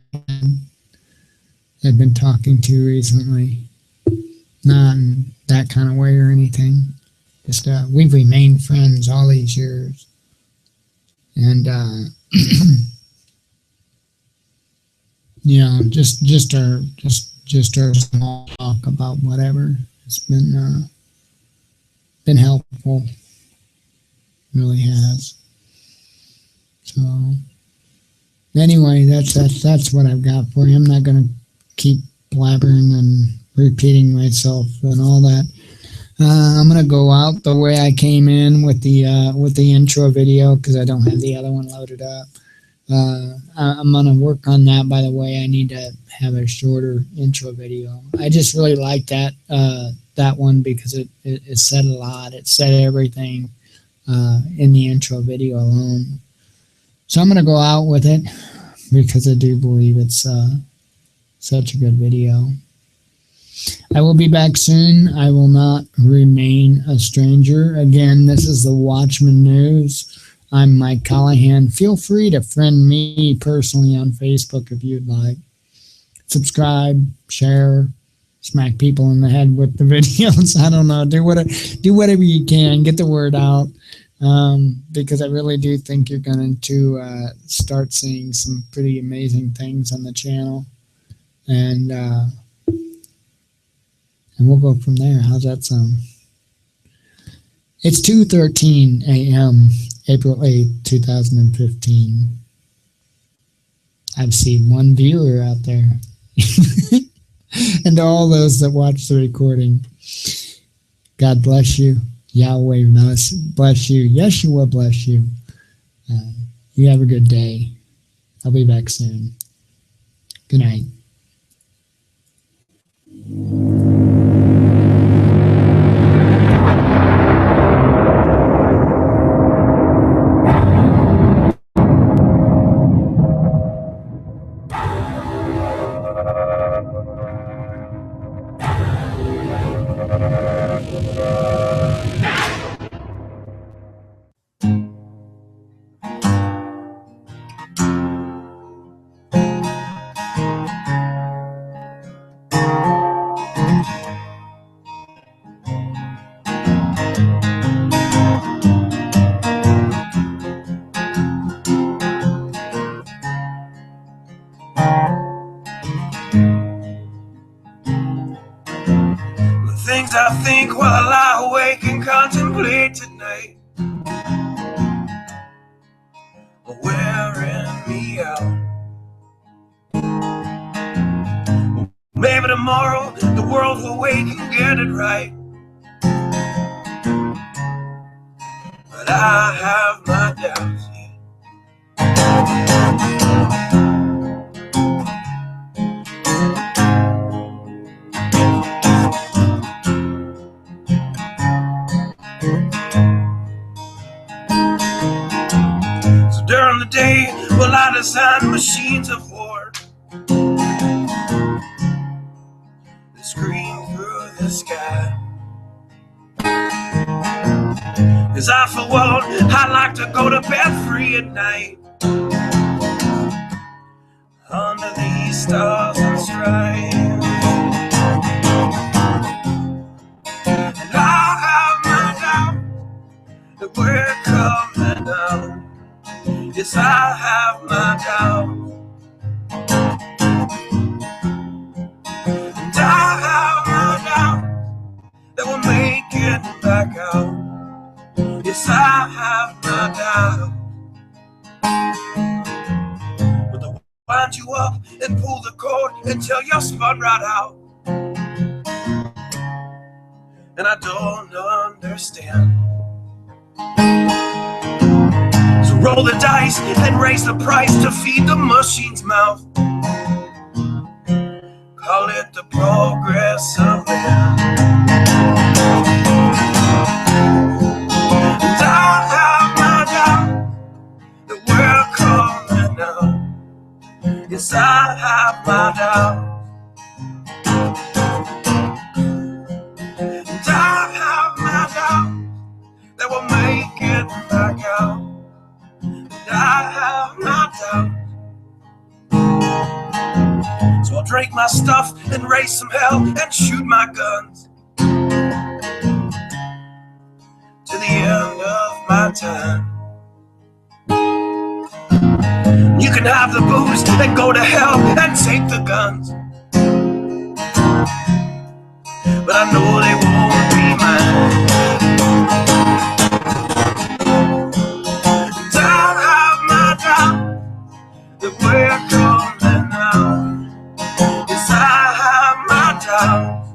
I've been talking to recently. Not in that kind of way or anything. Just we've remained friends all these years, and you know, just our small talk about whatever. It's been helpful, really has. So anyway, that's what I've got for you. I'm not going to keep blabbering and repeating myself and all that. I'm gonna go out the way I came in with the intro video because I don't have the other one loaded up. I'm gonna work on that. By the way, I need to have a shorter intro video. I just really like that one because it said a lot. It said everything in the intro video alone. So I'm gonna go out with it because I do believe it's such a good video. I will be back soon. I will not remain a stranger. Again, this is the Watchman News. I'm Mike Callahan. Feel free to friend me personally on Facebook if you'd like. Subscribe, share, smack people in the head with the videos. I don't know. Do whatever you can. Get the word out because I really do think you're going to start seeing some pretty amazing things on the channel. And and we'll go from there. How's that sound? It's 2:13 a.m., April 8th, 2015. I've seen one viewer out there. And to all those that watch the recording, God bless you. Yahweh bless you. Yeshua bless you. You have a good day. I'll be back soon. Good night. Things I think while I lie awake and contemplate tonight are wearing me out. Maybe tomorrow the world will wake and get it right, but I have my doubts. During the day, will I design machines of war that scream through the sky? 'Cause I, for one, I'd like to go to bed free at night under these stars and stripes. And I have my doubt that we're coming down. Yes, I have my doubts. And I have my doubts that we'll make it back out. Yes, I have my doubts. But they'll wind you up and pull the cord until you're spun right out. And I don't understand. Roll the dice and raise the price to feed the machine's mouth. Call it the progress of man. And I have my doubt that we're coming out. Yes, I have my doubt. And I have my doubt that we'll make it back out. I have my doubts. So I'll drink my stuff and raise some hell and shoot my guns to the end of my time. You can have the booze and go to hell and take the guns, but I know they won't be mine. That we're coming out. Yes, I have my doubts.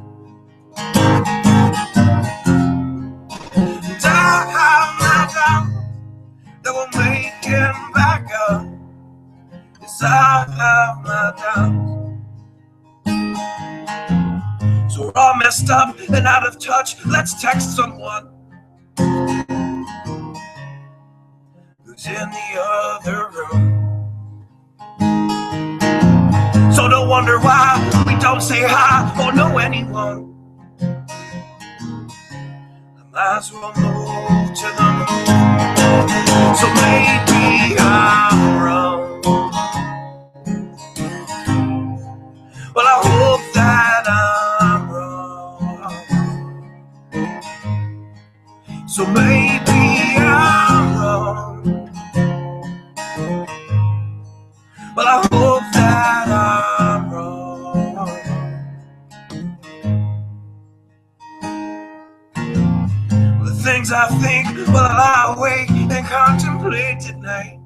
And I have my doubts that we'll make it back up. Yes, I have my doubts. So we're all messed up and out of touch. Let's text someone who's in the other room. So don't wonder why we don't say hi or know anyone. I might as well move to the moon. So maybe I'm wrong. Well, I hope that I'm wrong. So maybe I'm wrong. Well, I hope that I'm wrong. things I think while I lie awake and contemplate tonight.